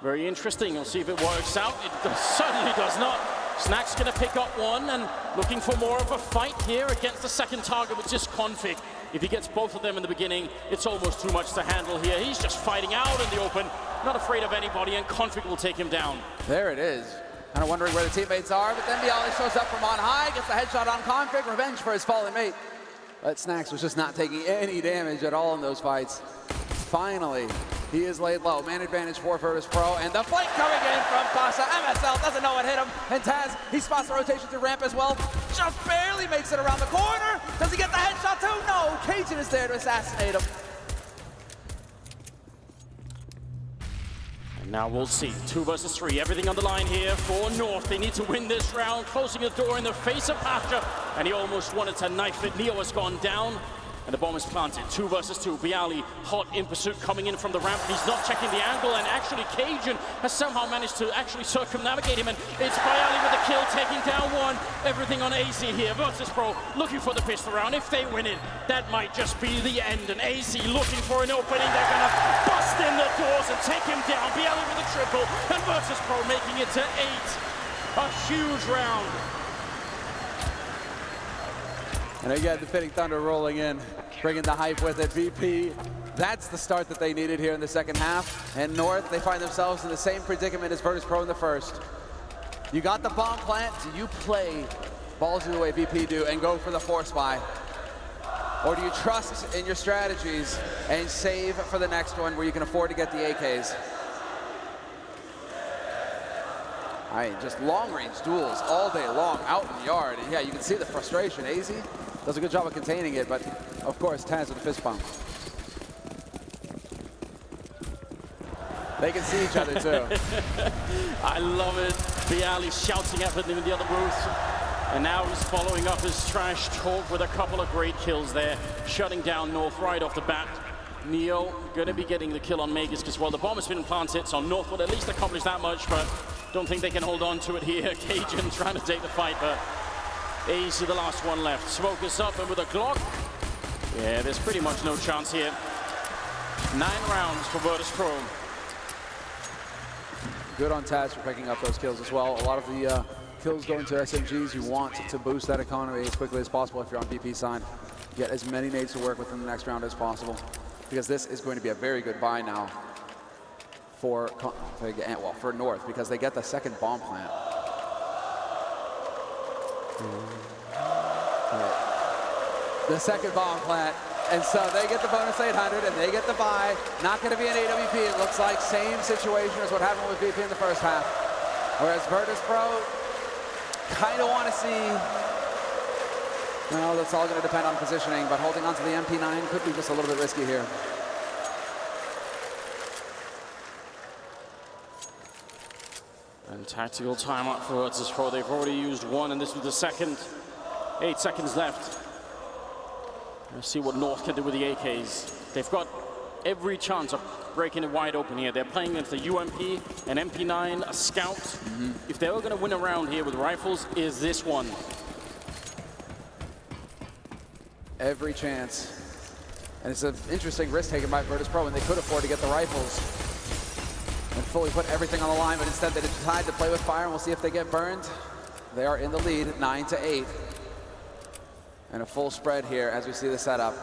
Very interesting. We'll see if it works out. It certainly does not. Snacks going to pick up one and looking for more of a fight here against the second target, which is Config. If he gets both of them in the beginning, it's almost too much to handle here. He's just fighting out in the open, not afraid of anybody, and Config will take him down. There it is. Kind of wondering where the teammates are, but then Bialy shows up from on high, gets the headshot on Config, revenge for his fallen mate. But Snacks was just not taking any damage at all in those fights. Finally, he is laid low. Man advantage for Virtus.pro, and the flank coming in from Pasha. MSL doesn't know what hit him, and Taz, he spots the rotation through ramp as well. Just barely makes it around the corner. Does he get the headshot too? No, Cajun is there to assassinate him. And now we'll see, 2 versus 3, everything on the line here for North. They need to win this round, closing the door in the face of Pasha, and he almost wanted to knife it. Neo has gone down, and the bomb is planted. 2 versus 2. Bialy hot in pursuit coming in from the ramp. He's not checking the angle, and actually Cajun has somehow managed to actually circumnavigate him, and it's Bialy with the kill, taking down one. Everything on AZ here. Virtus.pro looking for the pistol round. If they win it, that might just be the end. And AZ looking for an opening. They're gonna bust in the doors, and triple, and Virtus.pro making it to 8. A huge round. And again, the Fitting Thunder rolling in, bringing the hype with it. VP, that's the start that they needed here in the second half. And North, they find themselves in the same predicament as Virtus.pro in the first. You got the bomb plant. Do you play ballsy the way VP do and go for the force buy? Or do you trust in your strategies and save for the next one where you can afford to get the AKs? Just long-range duels all day long out in the yard. And yeah, you can see the frustration. AZ does a good job of containing it, but of course, Taz with a fist bump. They can see each other too. I love it. Bialy shouting at him in the other booth. And now he's following up his trash talk with a couple of great kills there, shutting down North right off the bat. Neo gonna be getting the kill on Magus because, well, the bomb has been planted, so North will at least accomplish that much, but don't think they can hold on to it here. Cajun trying to take the fight, but AZ the last one left. Smoke is up, and with a Glock, yeah, there's pretty much no chance here. 9 rounds for Virtus.pro. Good on Taz for picking up those kills as well. A lot of the kills going to SMGs. You want to boost that economy as quickly as possible if you're on VP side. Get as many nades to work with in the next round as possible, because this is going to be a very good buy now for North, because they get the second bomb plant. The second bomb plant, and so they get the bonus 800 and they get the buy. Not going to be an AWP. It looks like same situation as what happened with VP in the first half, whereas Virtus.pro kind of want to see. No, that's all going to depend on positioning, but holding on to the MP9 could be just a little bit risky here. And tactical timeout for Virtus.pro. They've already used one, and this was the second. 8 seconds left. Let's see what North can do with the AKs. They've got every chance of breaking it wide open here. They're playing against a UMP, an MP9, a Scout. If they were going to win a round here with rifles, is this one. Every chance. And it's an interesting risk taken by Virtus.pro when they could afford to get the rifles and fully put everything on the line, but instead they decide to play with fire, and we'll see if they get burned. They are in the lead, 9-8. And a full spread here as we see the setup,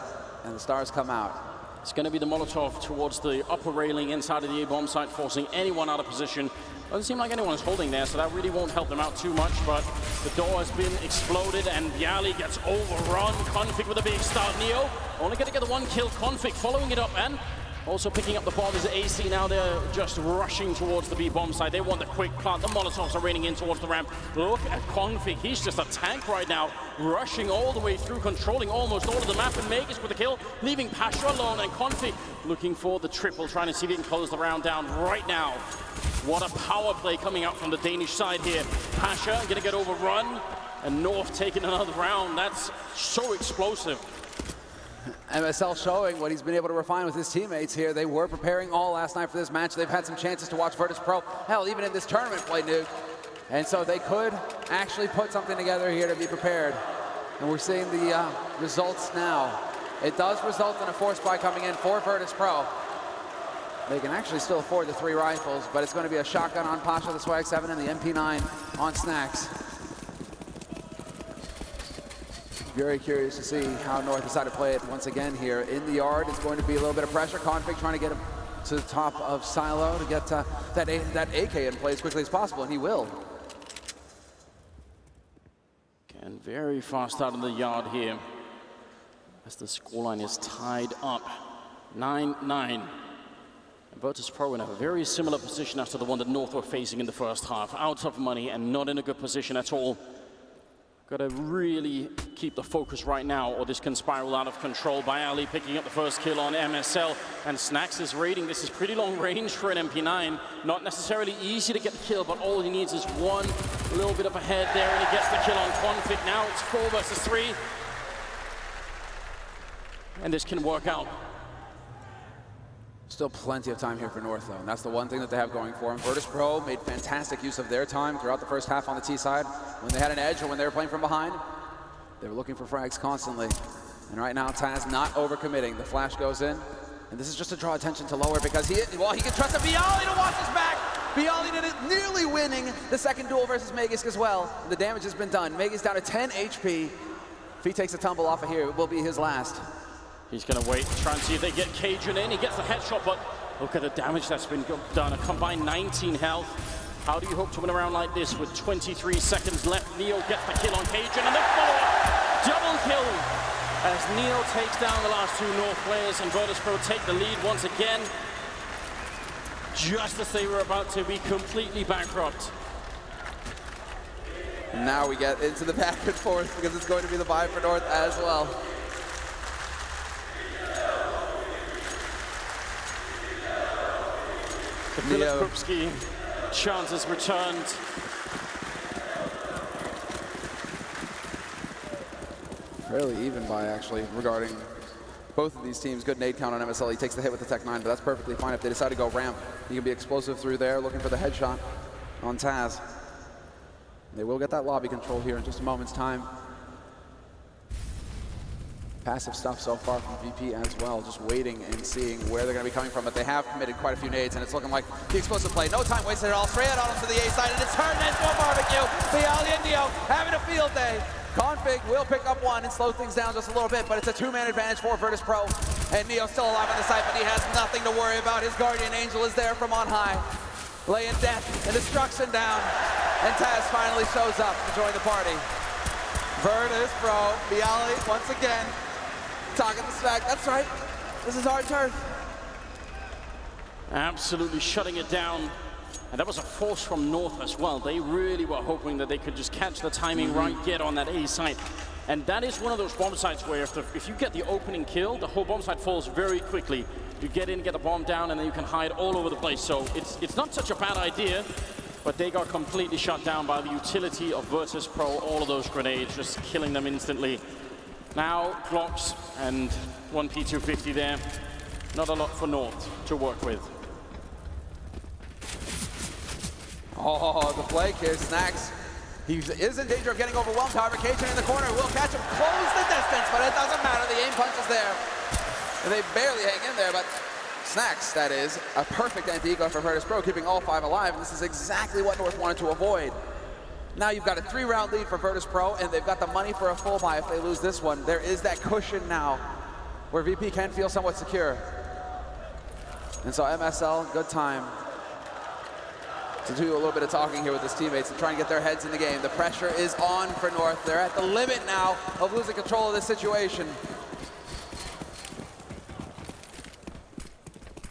and the stars come out. It's going to be the Molotov towards the upper railing inside of the A-bomb site, forcing anyone out of position. Doesn't seem like anyone's holding there, so that really won't help them out too much, but the door has been exploded, and Bialy gets overrun. Config with a big start. Neo only going to get the one kill. Config following it up, and also picking up the bomb is AC. Now they're just rushing towards the B-bomb side. They want the quick plant. The Molotovs are raining in towards the ramp. Look at Config. He's just a tank right now, rushing all the way through, controlling almost all of the map, and Magus with the kill, leaving Pasha alone, and Config looking for the triple, trying to see if he can close the round down right now. What a power play coming out from the Danish side here. Pasha gonna get overrun, and North taking another round. That's so explosive. MSL showing what he's been able to refine with his teammates here. They were preparing all last night for this match. They've had some chances to watch Virtus.pro, hell, even in this tournament play Nuke. And so they could actually put something together here to be prepared. And we're seeing the results now. It does result in a force buy coming in for Virtus.pro. They can actually still afford the 3 rifles, but it's going to be a shotgun on Pasha, the Swag 7, and the MP9 on Snacks. Very curious to see how North decide to play it once again here. In the yard, it's going to be a little bit of pressure. Config trying to get him to the top of Silo to get that AK in play as quickly as possible, and he will. And very fast out of the yard here as the scoreline is tied up. 9-9. Virtus.pro in a very similar position as to the one that North were facing in the first half. Out of money and not in a good position at all. Got to really keep the focus right now, or this can spiral out of control. Bialy picking up the first kill on MSL, and Snacks is raiding. This is pretty long range for an MP9. Not necessarily easy to get the kill, but all he needs is one little bit of a head there, and he gets the kill on Config. Now it's 4 versus 3. And this can work out. Still plenty of time here for North, though, and that's the one thing that they have going for them. Virtus.pro made fantastic use of their time throughout the first half on the T side. When they had an edge or when they were playing from behind, they were looking for frags constantly. And right now, Taz not overcommitting. The flash goes in, and this is just to draw attention to lower, because he can trust a Bialy to watch his back. Bialy did it, nearly winning the second duel versus Magisk as well. The damage has been done. Magisk down to 10 HP. If he takes a tumble off of here, it will be his last. He's going to wait, try and see if they get Cajun in. He gets the headshot, but look at the damage that's been done. A combined 19 health. How do you hope to win a round like this with 23 seconds left? Neo gets the kill on Cajun, and the follow-up double kill as Neo takes down the last two North players, and Virtus.pro take the lead once again, just as they were about to be completely bankrupt. And now we get into the back and forth because it's going to be the buy for North as well. The Philip Krupski chance has returned. Fairly even buy, actually, regarding both of these teams. Good nade count on MSL. He takes the hit with the Tech 9, but that's perfectly fine. If they decide to go ramp, he can be explosive through there, looking for the headshot on Taz. They will get that lobby control here in just a moment's time. Passive stuff so far from VP as well, just waiting and seeing where they're going to be coming from, but they have committed quite a few nades, and it's looking like the explosive play. No time wasted at all. Straight on to the A side, and it's turned into a barbecue. Bialy and Neo having a field day. Config will pick up one and slow things down just a little bit, but it's a two-man advantage for Virtus.pro. And Neo's still alive on the side, but he has nothing to worry about. His Guardian Angel is there from on high, laying death and destruction down. And Taz finally shows up to join the party. Virtus.pro, Bialy once again, talking the smack. That's right, this is our turf. Absolutely shutting it down. And that was a force from North as well. They really were hoping that they could just catch the timing right, get on that A site. And that is one of those bomb sites where if you get the opening kill, the whole bomb site falls very quickly. You get in, get the bomb down, and then you can hide all over the place. So it's not such a bad idea, but they got completely shut down by the utility of Virtus.pro, all of those grenades, just killing them instantly. Now, Glocks and one P250 there. Not a lot for North to work with. Oh, the flank here, Snacks. He is in danger of getting overwhelmed. However, Cajun in the corner will catch him, close the distance, but it doesn't matter. The aim punch is there. And they barely hang in there, but Snacks, that is, a perfect anti-eco for Virtus.pro, keeping all five alive, and this is exactly what North wanted to avoid. Now you've got a 3-round lead for Virtus.pro, and they've got the money for a full buy if they lose this one. There is that cushion now where VP can feel somewhat secure. And so MSL, good time to do a little bit of talking here with his teammates and try and get their heads in the game. The pressure is on for North. They're at the limit now of losing control of this situation.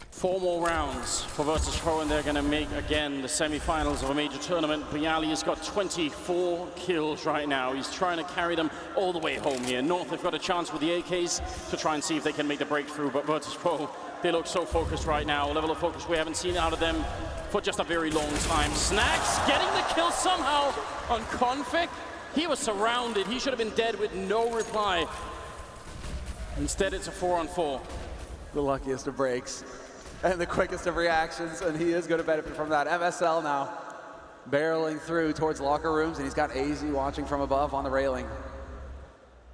4 more rounds for Virtus.pro, and they're going to make, again, the semifinals of a major tournament. Bialy has got 24 kills right now. He's trying to carry them all the way home here. North have got a chance with the AKs to try and see if they can make the breakthrough, but Virtus.pro, they look so focused right now. A level of focus we haven't seen out of them for just a very long time. Snacks getting the kill somehow on Config. He was surrounded. He should have been dead with no reply. Instead, it's a 4-on-4. The luckiest of breaks and the quickest of reactions, and he is going to benefit from that. MSL now barreling through towards locker rooms, and he's got AZ watching from above on the railing,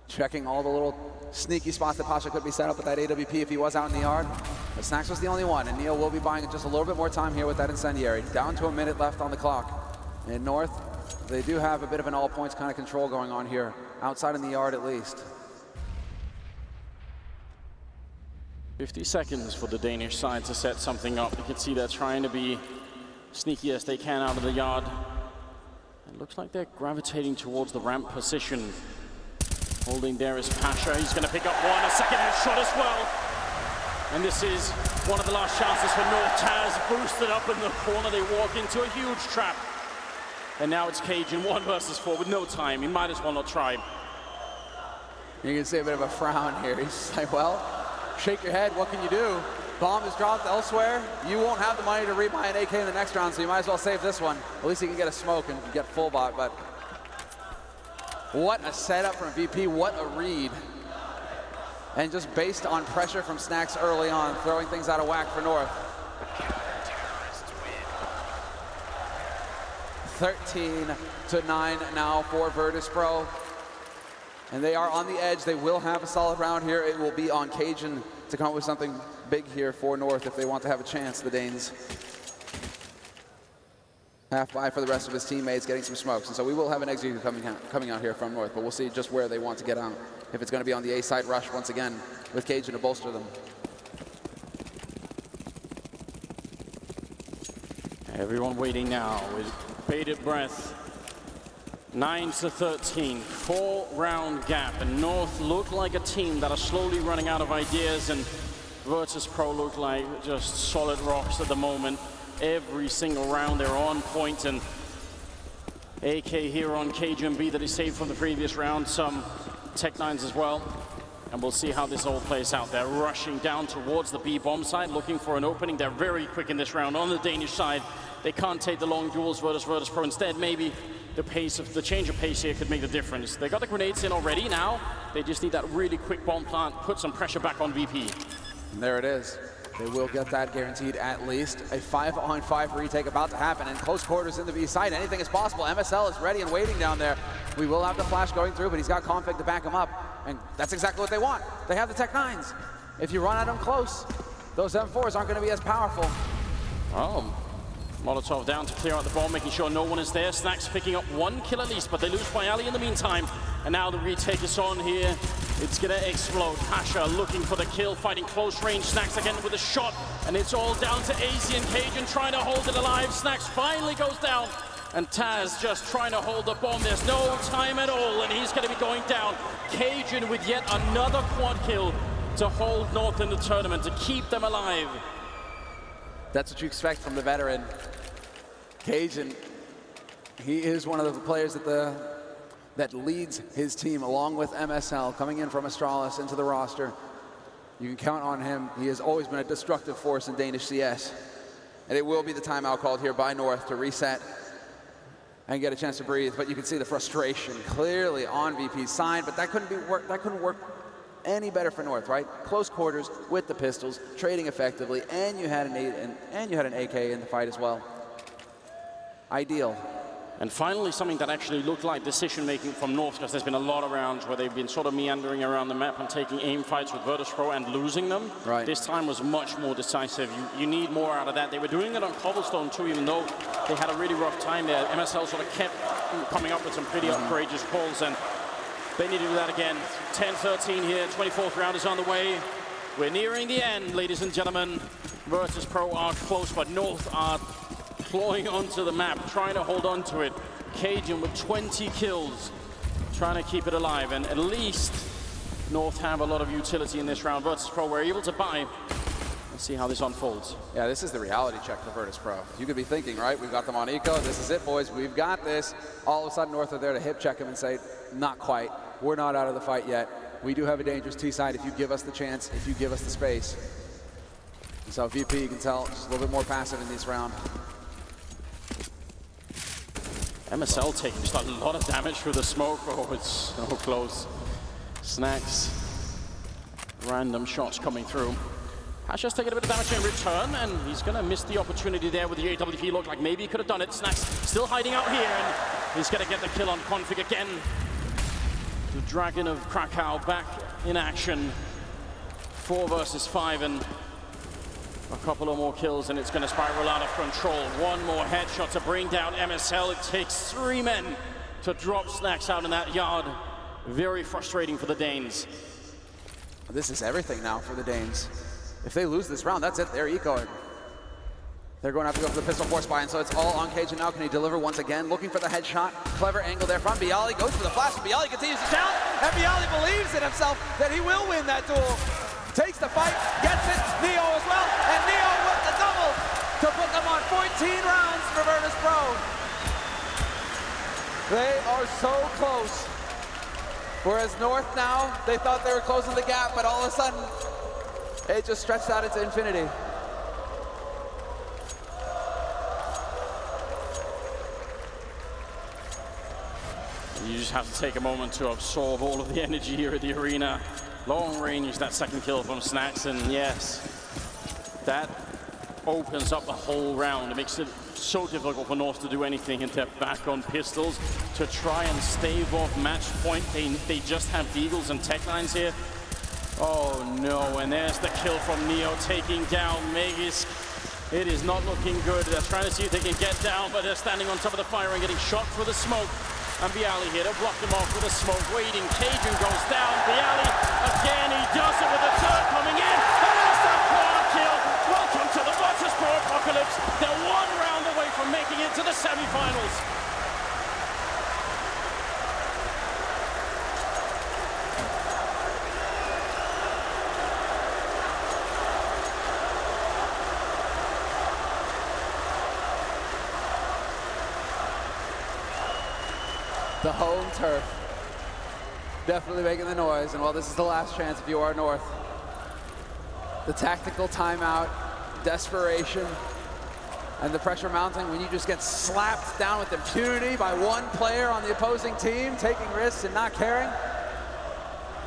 checking all the little sneaky spots that Pasha could be set up with that AWP if he was out in the yard. But Snacks was the only one, and Neil will be buying just a little bit more time here with that incendiary. Down to a minute left on the clock. In North, they do have a bit of an all-points kind of control going on here, outside in the yard at least. 50 seconds for the Danish side to set something up. You can see they're trying to be sneaky as they can out of the yard. It looks like they're gravitating towards the ramp position. Holding there is Pasha. He's going to pick up one, a second shot as well. And this is one of the last chances for North. Taz boosted up in the corner. They walk into a huge trap. And now it's Cajun 1 versus 4 with no time. He might as well not try. You can see a bit of a frown here. He's just like, well, shake your head, what can you do? Bomb is dropped elsewhere. You won't have the money to rebuy an AK in the next round, so you might as well save this one. At least you can get a smoke and get full bot, but what a setup from VP, what a read. And just based on pressure from Snacks early on, throwing things out of whack for North. 13-9 now for Virtus.pro. And they are on the edge. They will have a solid round here. It will be on Cajun to come up with something big here for North if they want to have a chance, the Danes. half by for the rest of his teammates, getting some smokes. And so we will have an execute coming out here from North, but we'll see just where they want to get out. If it's going to be on the A side rush once again with Cajun to bolster them. Everyone waiting now with bated breath. 9-13, 4-round gap, and North look like a team that are slowly running out of ideas, and Virtus.pro look like just solid rocks at the moment. Every single round they're on point, and AK here on Cajun B that he saved from the previous round, some Tech-9s as well. And we'll see how this all plays out. They're rushing down towards the B bomb side, looking for an opening. They're very quick in this round on the Danish side. They can't take the long duels, Virtus.pro. Instead, maybe the change of pace here could make the difference. They got the grenades in already now. They just need that really quick bomb plant, put some pressure back on VP. And there it is. They will get that guaranteed at least. A 5-on-5 retake about to happen in close quarters in the B side. Anything is possible. MSL is ready and waiting down there. We will have the flash going through, but he's got config to back him up. And that's exactly what they want. They have the Tech-9s. If you run at them close, those M4s aren't going to be as powerful. Oh, Molotov down to clear out the bomb, making sure no one is there. Snacks picking up 1 kill at least, but they lose by Ali in the meantime. And now the retake is on here. It's gonna explode. Pasha looking for the kill, fighting close range. Snacks again with a shot, and it's all down to AZ and Cajun trying to hold it alive. Snacks finally goes down, and Taz just trying to hold the bomb. There's no time at all, and he's gonna be going down. Cajun with yet another quad kill to hold North in the tournament, to keep them alive. That's what you expect from the veteran. Cajun, he is one of the players that leads his team along with MSL, coming in from Astralis into the roster. You can count on him. He has always been a destructive force in Danish CS. And it will be the timeout called here by North to reset and get a chance to breathe. But you can see the frustration clearly on VP's side, but that couldn't work any better for North, right? Close quarters with the pistols, trading effectively, and you had an AK in the fight as well. Ideal. And finally, something that actually looked like decision-making from North, because there's been a lot of rounds where they've been sort of meandering around the map and taking aim fights with Virtus.pro and losing them. Right. This time was much more decisive. You need more out of that. They were doing it on Cobblestone too, even though they had a really rough time there. MSL sort of kept coming up with some pretty courageous calls, and they need to do that again. 10-13 here, 24th round is on the way. We're nearing the end, ladies and gentlemen. Virtus.pro are close, but North are clawing onto the map, trying to hold on to it. Cajun with 20 kills, trying to keep it alive, and at least North have a lot of utility in this round. Virtus.pro were able to buy. Let's see how this unfolds. Yeah, this is the reality check for Virtus.pro. You could be thinking, right, we've got them on eco, this is it, boys, we've got this. All of a sudden, North are there to hip check him and say, not quite, we're not out of the fight yet. We do have a dangerous T-side if you give us the chance, if you give us the space. And so VP, you can tell, just a little bit more passive in this round. MSL taking just a lot of damage through the smoke. Oh, it's so close. Snacks. Random shots coming through. Pasha's taking a bit of damage in return, and he's going to miss the opportunity there with the AWP. Looked like maybe he could have done it. Snacks still hiding out here, and he's going to get the kill on config again. The Dragon of Krakow back in action. 4 versus 5, and a couple of more kills, and it's going to spiral out of control. One more headshot to bring down MSL. It takes 3 men to drop Snacks out in that yard. Very frustrating for the Danes. This is everything now for the Danes. If they lose this round, that's it. They're ecoing. They're going to have to go for the pistol force buy, and so it's all on Cajun now. Can he deliver once again? Looking for the headshot. Clever angle there from Bialy. Goes for the flash, and Bialy continues to challenge. And Bialy believes in himself that he will win that duel. Takes the fight, gets it, Neo as well, and Neo with the double to put them on 14 rounds for Virtus.pro. They are so close. Whereas North now, they thought they were closing the gap, but all of a sudden, it just stretched out into infinity. You just have to take a moment to absorb all of the energy here at the arena. Long range, that second kill from Snacks, and yes, that opens up the whole round. It makes it so difficult for North to do anything, and they're back on pistols to try and stave off match point. They just have Deagles and Tech-9s here. Oh no, and there's the kill from Neo, taking down Megis. It is not looking good. They're trying to see if they can get down, but they're standing on top of the fire and getting shot through the smoke. And Bialy here to block them off with the smoke. Waiting, Cajun goes down. Bialy, again, he does it with the third coming in. And that's the quad kill. Welcome to the Virtus.pro apocalypse. They're one round away from making it to the semifinals. The home turf definitely making the noise, and while this is the last chance if you are North, the tactical timeout, desperation, and the pressure mounting when you just get slapped down with impunity by one player on the opposing team, taking risks and not caring.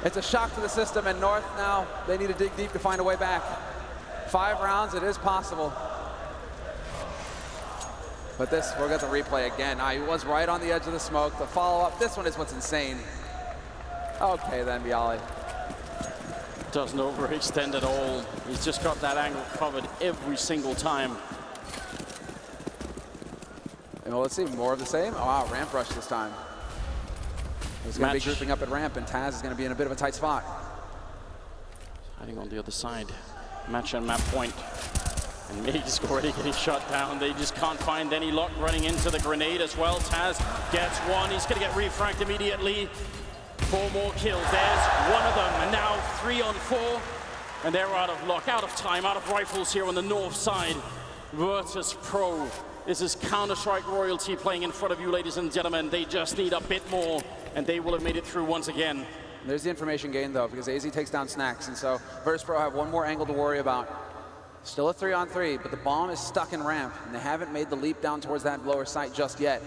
It's a shock to the system, and North now, they need to dig deep to find a way back. 5 rounds, it is possible. But this, we'll get the replay again. He was right on the edge of the smoke. The follow-up, this one is what's insane. Okay then, Bialy. Doesn't overextend at all. He's just got that angle covered every single time. And well, let's see, more of the same. Oh, wow, ramp rush this time. He's going to be grouping up at ramp, and Taz is going to be in a bit of a tight spot. Hiding on the other side. Match and map point. And Meig's already getting shot down. They just can't find any luck running into the grenade as well. Taz gets one. He's going to get refranked immediately. 4 more kills. There's one of them. And now 3 on 4. And they're out of luck, out of time, out of rifles here on the north side. Virtus.pro. This is Counter-Strike royalty playing in front of you, ladies and gentlemen. They just need a bit more, and they will have made it through once again. There's the information gain, though, because AZ takes down Snacks. And so Virtus.pro have one more angle to worry about. Still a 3-on-3, but the bomb is stuck in ramp, and they haven't made the leap down towards that lower site just yet.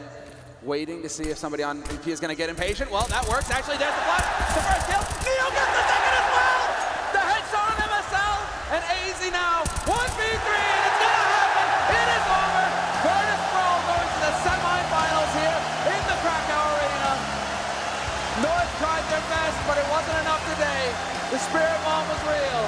Waiting to see if somebody on EP is going to get impatient. Well, that works. Actually, there's the flash. The first kill. Neo gets the second as well. The headshot on MSL, and AZ now 1v3, and it's going to happen. It is over. Virtus.pro going to the semifinals here in the Kraków Arena. North tried their best, but it wasn't enough today. The spirit bomb was real.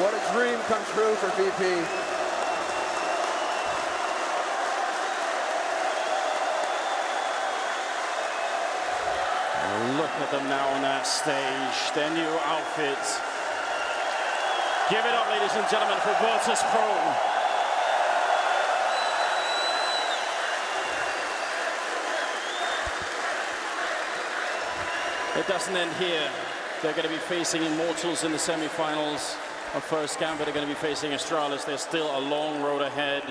What a dream come true for VP. Look at them now on that stage, their new outfits. Give it up, ladies and gentlemen, for Virtus.pro. It doesn't end here. They're going to be facing Immortals in the semifinals. Of first Gambit are going to be facing Astralis. There's still a long road ahead.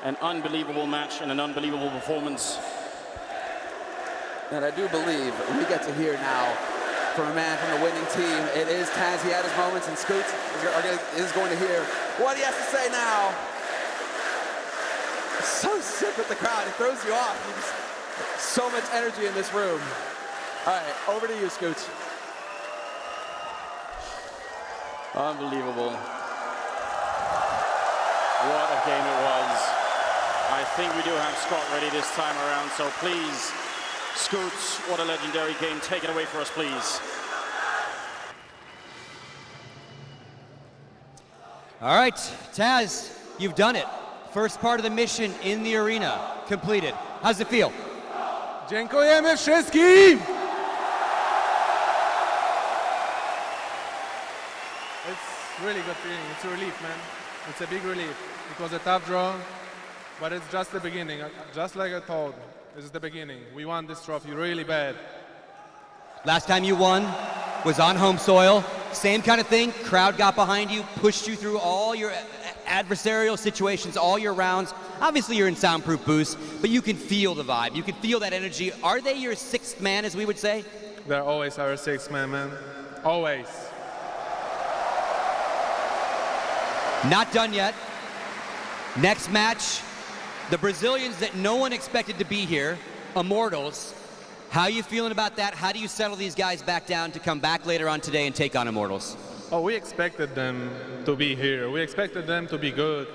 An unbelievable match and an unbelievable performance. And I do believe we get to hear now from a man from the winning team. It is Taz. He had his moments, and Scoots is going to hear what he has to say now. So sick with the crowd. It throws you off. So much energy in this room. All right, over to you, Scoots. Unbelievable. What a game it was. I think we do have Scott ready this time around, so please, Scoots, what a legendary game. Take it away for us, please. All right, Taz, you've done it. First part of the mission in the arena completed. How's it feel? Dziękujemy wszystkim! It's really good feeling. It's a relief, man. It's a big relief. It was a tough draw, but it's just the beginning. Just like I told, this is the beginning. We won this trophy really bad. Last time you won was on home soil. Same kind of thing. Crowd got behind you, pushed you through all your adversarial situations, all your rounds. Obviously, you're in soundproof booths, but you can feel the vibe. You can feel that energy. Are they your sixth man, as we would say? They're always our sixth man. Always. Not done yet. Next match, the Brazilians that no one expected to be here, Immortals. How are you feeling about that? How do you settle these guys back down to come back later on today and take on Immortals? Oh, we expected them to be here. We expected them to be good.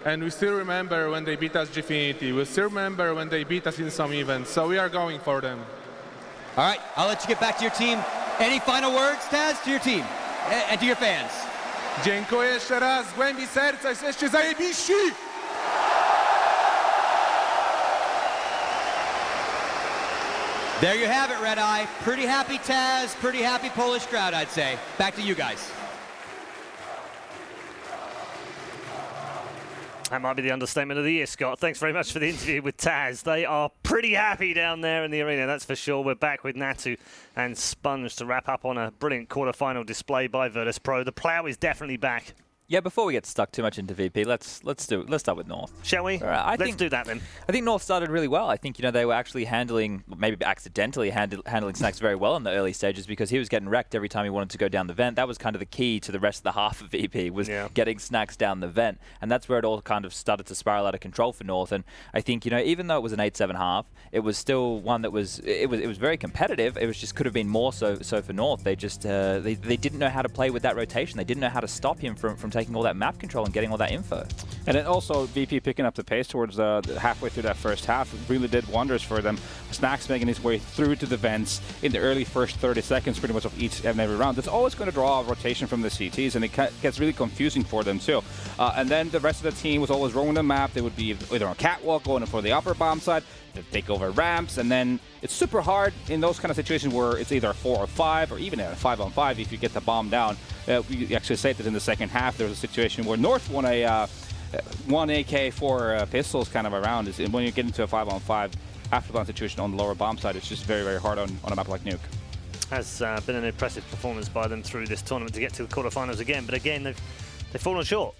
And we still remember when they beat us Gfinity. We still remember when they beat us in some events. So we are going for them. All right, I'll let you get back to your team. Any final words, Taz, to your team and to your fans? Dziękuję jeszcze raz. Z głębi serca jesteście zajebiści! There you have it, Red Eye. Pretty happy Taz, pretty happy Polish crowd, I'd say. Back to you guys. That might be the understatement of the year, Scott. Thanks very much for the interview with Taz. They are pretty happy down there in the arena, that's for sure. We're back with Natu and Sponge to wrap up on a brilliant quarterfinal display by Virtus.pro. The plow is definitely back. Yeah, before we get stuck too much into VP, let's start with North. Shall we? Let's do that then. I think North started really well. I think they were actually handling, maybe accidentally handling Snacks very well in the early stages because he was getting wrecked every time he wanted to go down the vent. That was kind of the key to the rest of the half of VP was getting Snacks down the vent, and that's where it all kind of started to spiral out of control for North. And I think even though it was an 8-7 half, it was still one that was very competitive. It was just could have been more so for North. They just they didn't know how to play with that rotation. They didn't know how to stop him from taking all that map control and getting all that info. And then also VP picking up the pace towards halfway through that first half really did wonders for them. Snacks making his way through to the vents in the early first 30 seconds pretty much of each and every round. That's always going to draw a rotation from the CTs, and it gets really confusing for them too. And then the rest of the team was always roaming the map. They would be either on catwalk going for the upper bomb side, they take over ramps, and then it's super hard in those kind of situations where it's either a 4 or 5 or even a 5-on-5 if you get the bomb down. We actually said that in the second half there was a situation where North won a 1 AK 4 pistols kind of around. And when you get into a 5-on-5 after bomb situation on the lower bomb side, it's just very, very hard on a map like Nuke. Has been an impressive performance by them through this tournament to get to the quarterfinals again, but again they've fallen short.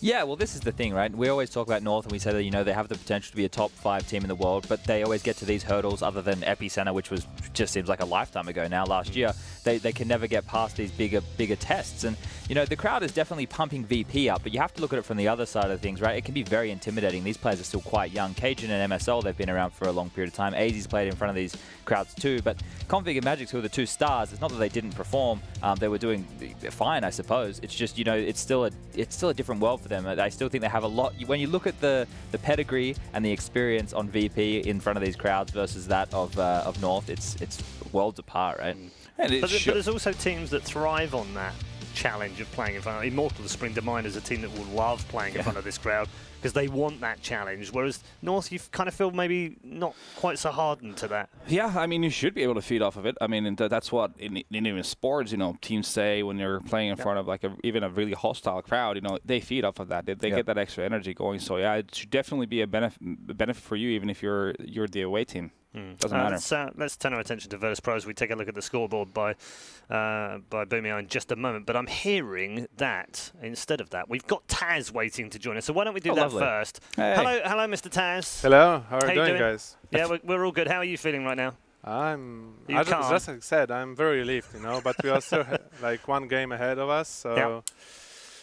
Yeah, well, this is the thing, right? We always talk about North, and we say that they have the potential to be a top 5 team in the world, but they always get to these hurdles. Other than Epicenter, which just seems like a lifetime ago now. Last year, they can never get past these bigger tests. And the crowd is definitely pumping VP up, but you have to look at it from the other side of things, right? It can be very intimidating. These players are still quite young. Cajun and MSL, they've been around for a long period of time. AZ's played in front of these crowds too, but Config and Magic, who are the 2 stars, it's not that they didn't perform. They were doing fine, I suppose. It's just it's still a different world for them. I still think they have a lot. When you look at the pedigree and the experience on VP in front of these crowds versus that of North, it's worlds apart, right? But there's also teams that thrive on that challenge of playing in front of Immortal Spring Demand is a team that will love playing in front of this crowd because they want that challenge, whereas North, you kind of feel maybe not quite so hardened to that. Yeah, I mean, you should be able to feed off of it. I mean, that's what in even sports, teams say when you're playing in front of like even a really hostile crowd, they feed off of that. They get that extra energy going. So yeah, it should definitely be a benefit for you, even if you're the away team. Doesn't matter. Let's turn our attention to Virtus.pro as we take a look at the scoreboard by Boomian in just a moment. But I'm hearing that instead of that, we've got Taz waiting to join us. So why don't we do that first? Hey. Hello, Mr. Taz. Hello, how are you doing, doing, guys? Yeah, we're all good. How are you feeling right now? Just like I said, I'm very relieved, but we are still like 1 game ahead of us, so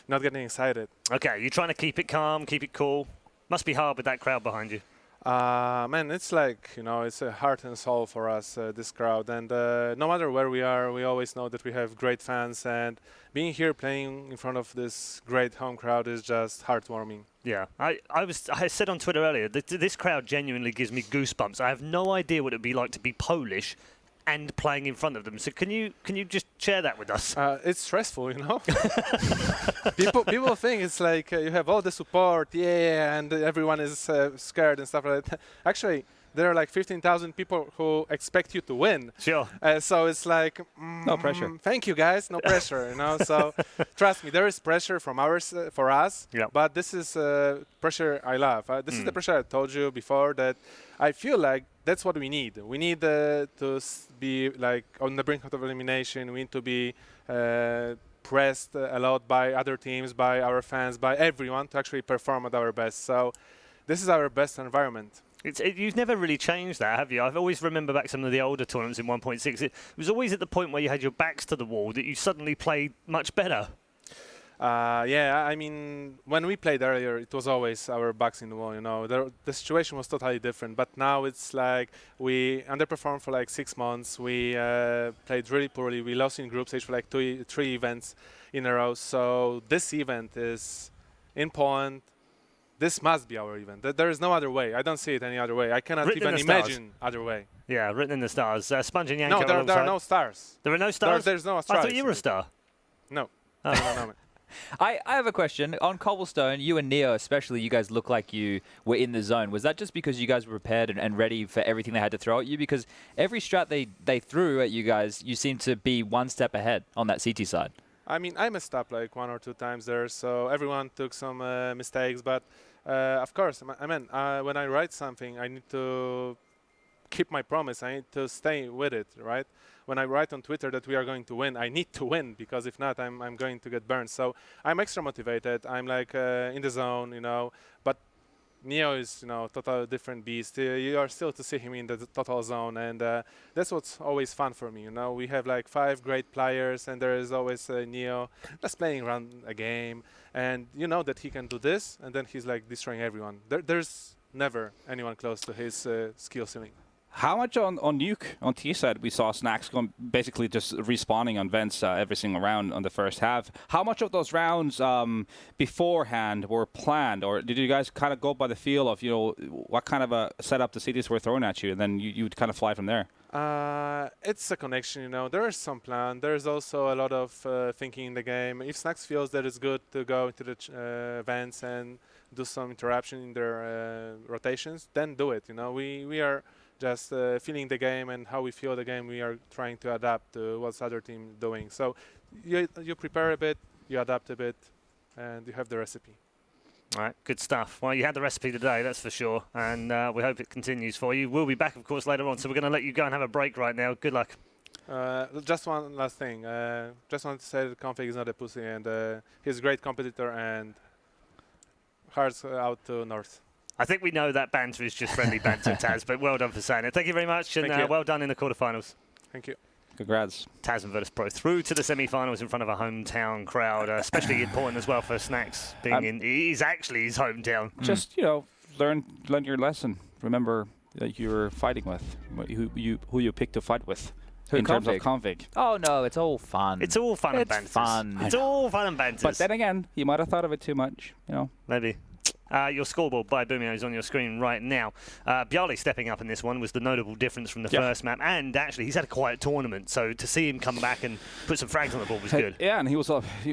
not getting excited. Okay, you're trying to keep it calm, keep it cool. Must be hard with that crowd behind you. Man, it's like, it's a heart and soul for us, this crowd. And no matter where we are, we always know that we have great fans. And being here playing in front of this great home crowd is just heartwarming. Yeah, I said on Twitter earlier, this crowd genuinely gives me goosebumps. I have no idea what it would be like to be Polish and playing in front of them. So can you just share that with us? It's stressful, People think it's like you have all the support, and everyone is scared and stuff like that. Actually, there are like 15,000 people who expect you to win. Sure. So it's like no pressure. Thank you, guys. No pressure, So trust me, there is pressure from for us. Yep. But this is pressure I love. This is the pressure I told you before that I feel like that's what we need. We need to be like on the brink of elimination. We need to be pressed a lot by other teams, by our fans, by everyone to actually perform at our best. So this is our best environment. You've never really changed that, have you? I've always remember back some of the older tournaments in 1.6. It was always at the point where you had your backs to the wall that you suddenly played much better. Yeah, I mean, when we played earlier, it was always our backs in the wall, The situation was totally different, but now it's like we underperformed for like 6 months. We played really poorly. We lost in group stage for like 3 events in a row. So this event is in Poland, this must be our event. There is no other way. I don't see it any other way. I cannot Written in even the stars. imagine other way. Yeah, written in the stars. Sponge and Yanko No, there are alongside. no stars. There are no stars? There's no I Australis. thought you were a star. No. Oh. No. I have a question. On Cobblestone, you and Neo especially, you guys look like you were in the zone. Was that just because you guys were prepared and ready for everything they had to throw at you? Because every strat they threw at you guys, you seem to be one step ahead on that CT side. I mean, I messed up like 1 or 2 times there, so everyone took some mistakes. But of course, I mean, when I write something, I need to keep my promise. I need to stay with it, right? When I write on Twitter that we are going to win, I need to win, because if not, I'm going to get burned. So I'm extra motivated. I'm like in the zone, you know. But Neo is, you know, total different beast. You are still to see him in the total zone, and that's what's always fun for me. You know, we have like 5 great players, and there is always Neo just playing around a game, and you know that he can do this, and then he's like destroying everyone. There's never anyone close to his skill ceiling. How much on Nuke, on T side, we saw Snacks going basically just respawning on vents every single round on the first half. How much of those rounds beforehand were planned, or did you guys kind of go by the feel of, you know, what kind of a setup the cities were throwing at you, and then you would kind of fly from there? It's a connection, you know. There is some plan. There's also a lot of thinking in the game. If Snacks feels that it's good to go into the vents and do some interruption in their rotations, then do it. You know, we are just feeling the game and how we feel the game. We are trying to adapt to what's other team doing. So you prepare a bit, you adapt a bit, and you have the recipe. All right, good stuff. Well, you had the recipe today, that's for sure, and we hope it continues for you. We'll be back, of course, later on, so we're going to let you go and have a break right now. Good luck. Just one last thing. Just wanted to say that Config is not a pussy, and he's a great competitor, and hearts out to North. I think we know that banter is just friendly banter, Taz, but well done for saying it. Thank you very much, and well done in the quarterfinals. Thank you. Congrats. Taz and Virtus.pro through to the semi-finals in front of a hometown crowd, especially important as well for Snacks being in. He's actually his hometown. Just, you know, learn your lesson. Remember that you're fighting with, who you pick to fight with. In terms of config. Oh no, it's all fun. It's all fun and banter. It's fun. It's all fun and banter. But then again, you might have thought of it too much, you know. Maybe. Your scoreboard by Boomio is on your screen right now. Bjarli stepping up in this one was the notable difference from the first map, and actually he's had a quiet tournament, so to see him come back and put some frags on the board was good. Yeah, and he was.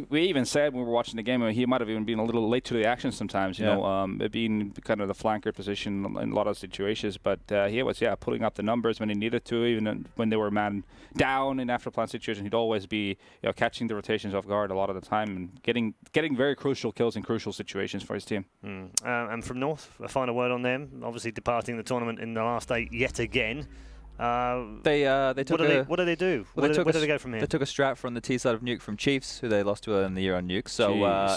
We even said when we were watching the game, he might have even been a little late to the action sometimes. You know, being kind of the flanker position in a lot of situations. But he was putting up the numbers when he needed to, even when they were man down in after plan situation. He'd always be catching the rotations off guard a lot of the time and getting very crucial kills in crucial situations for his team. And from North, a final word on them. Obviously departing the tournament in the last 8 yet again. They took what do they do? Well, where do they go from here? They took a strat from the T side of Nuke from Chiefs, who they lost to earlier in the year on Nuke. So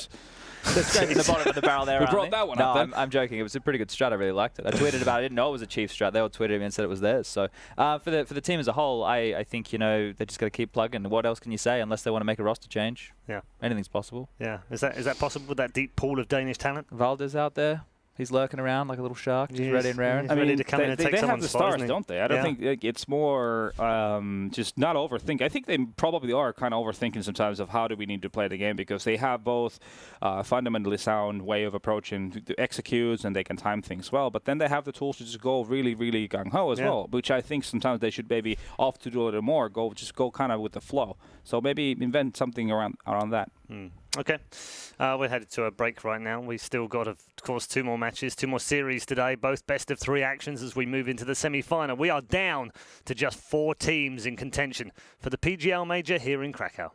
they're scraping the bottom of the barrel there. We brought that one up then. I'm joking. It was a pretty good strat. I really liked it. I tweeted about it. I didn't know it was a Chiefs strat. They all tweeted me and said it was theirs. So for the team as a whole, I think they just got to keep plugging. What else can you say unless they want to make a roster change? Yeah, anything's possible. Yeah, is that possible with that deep pool of Danish talent? Valdes out there. He's lurking around like a little shark, just ready and raring. He's ready to come in and take someone's spot. They have the stars, don't they? I don't think it's more just not overthink. I think they probably are kind of overthinking sometimes of how do we need to play the game, because they have both fundamentally sound way of approaching the executes and they can time things well, but then they have the tools to just go really, really gung-ho as well, which I think sometimes they should maybe opt to do a little more, go kind of with the flow. So maybe invent something around that. Okay, we're headed to a break right now. We've still got, of course, 2 more matches, 2 more series today, both best of 3 actions as we move into the semi-final. We are down to just 4 teams in contention for the PGL Major here in Krakow.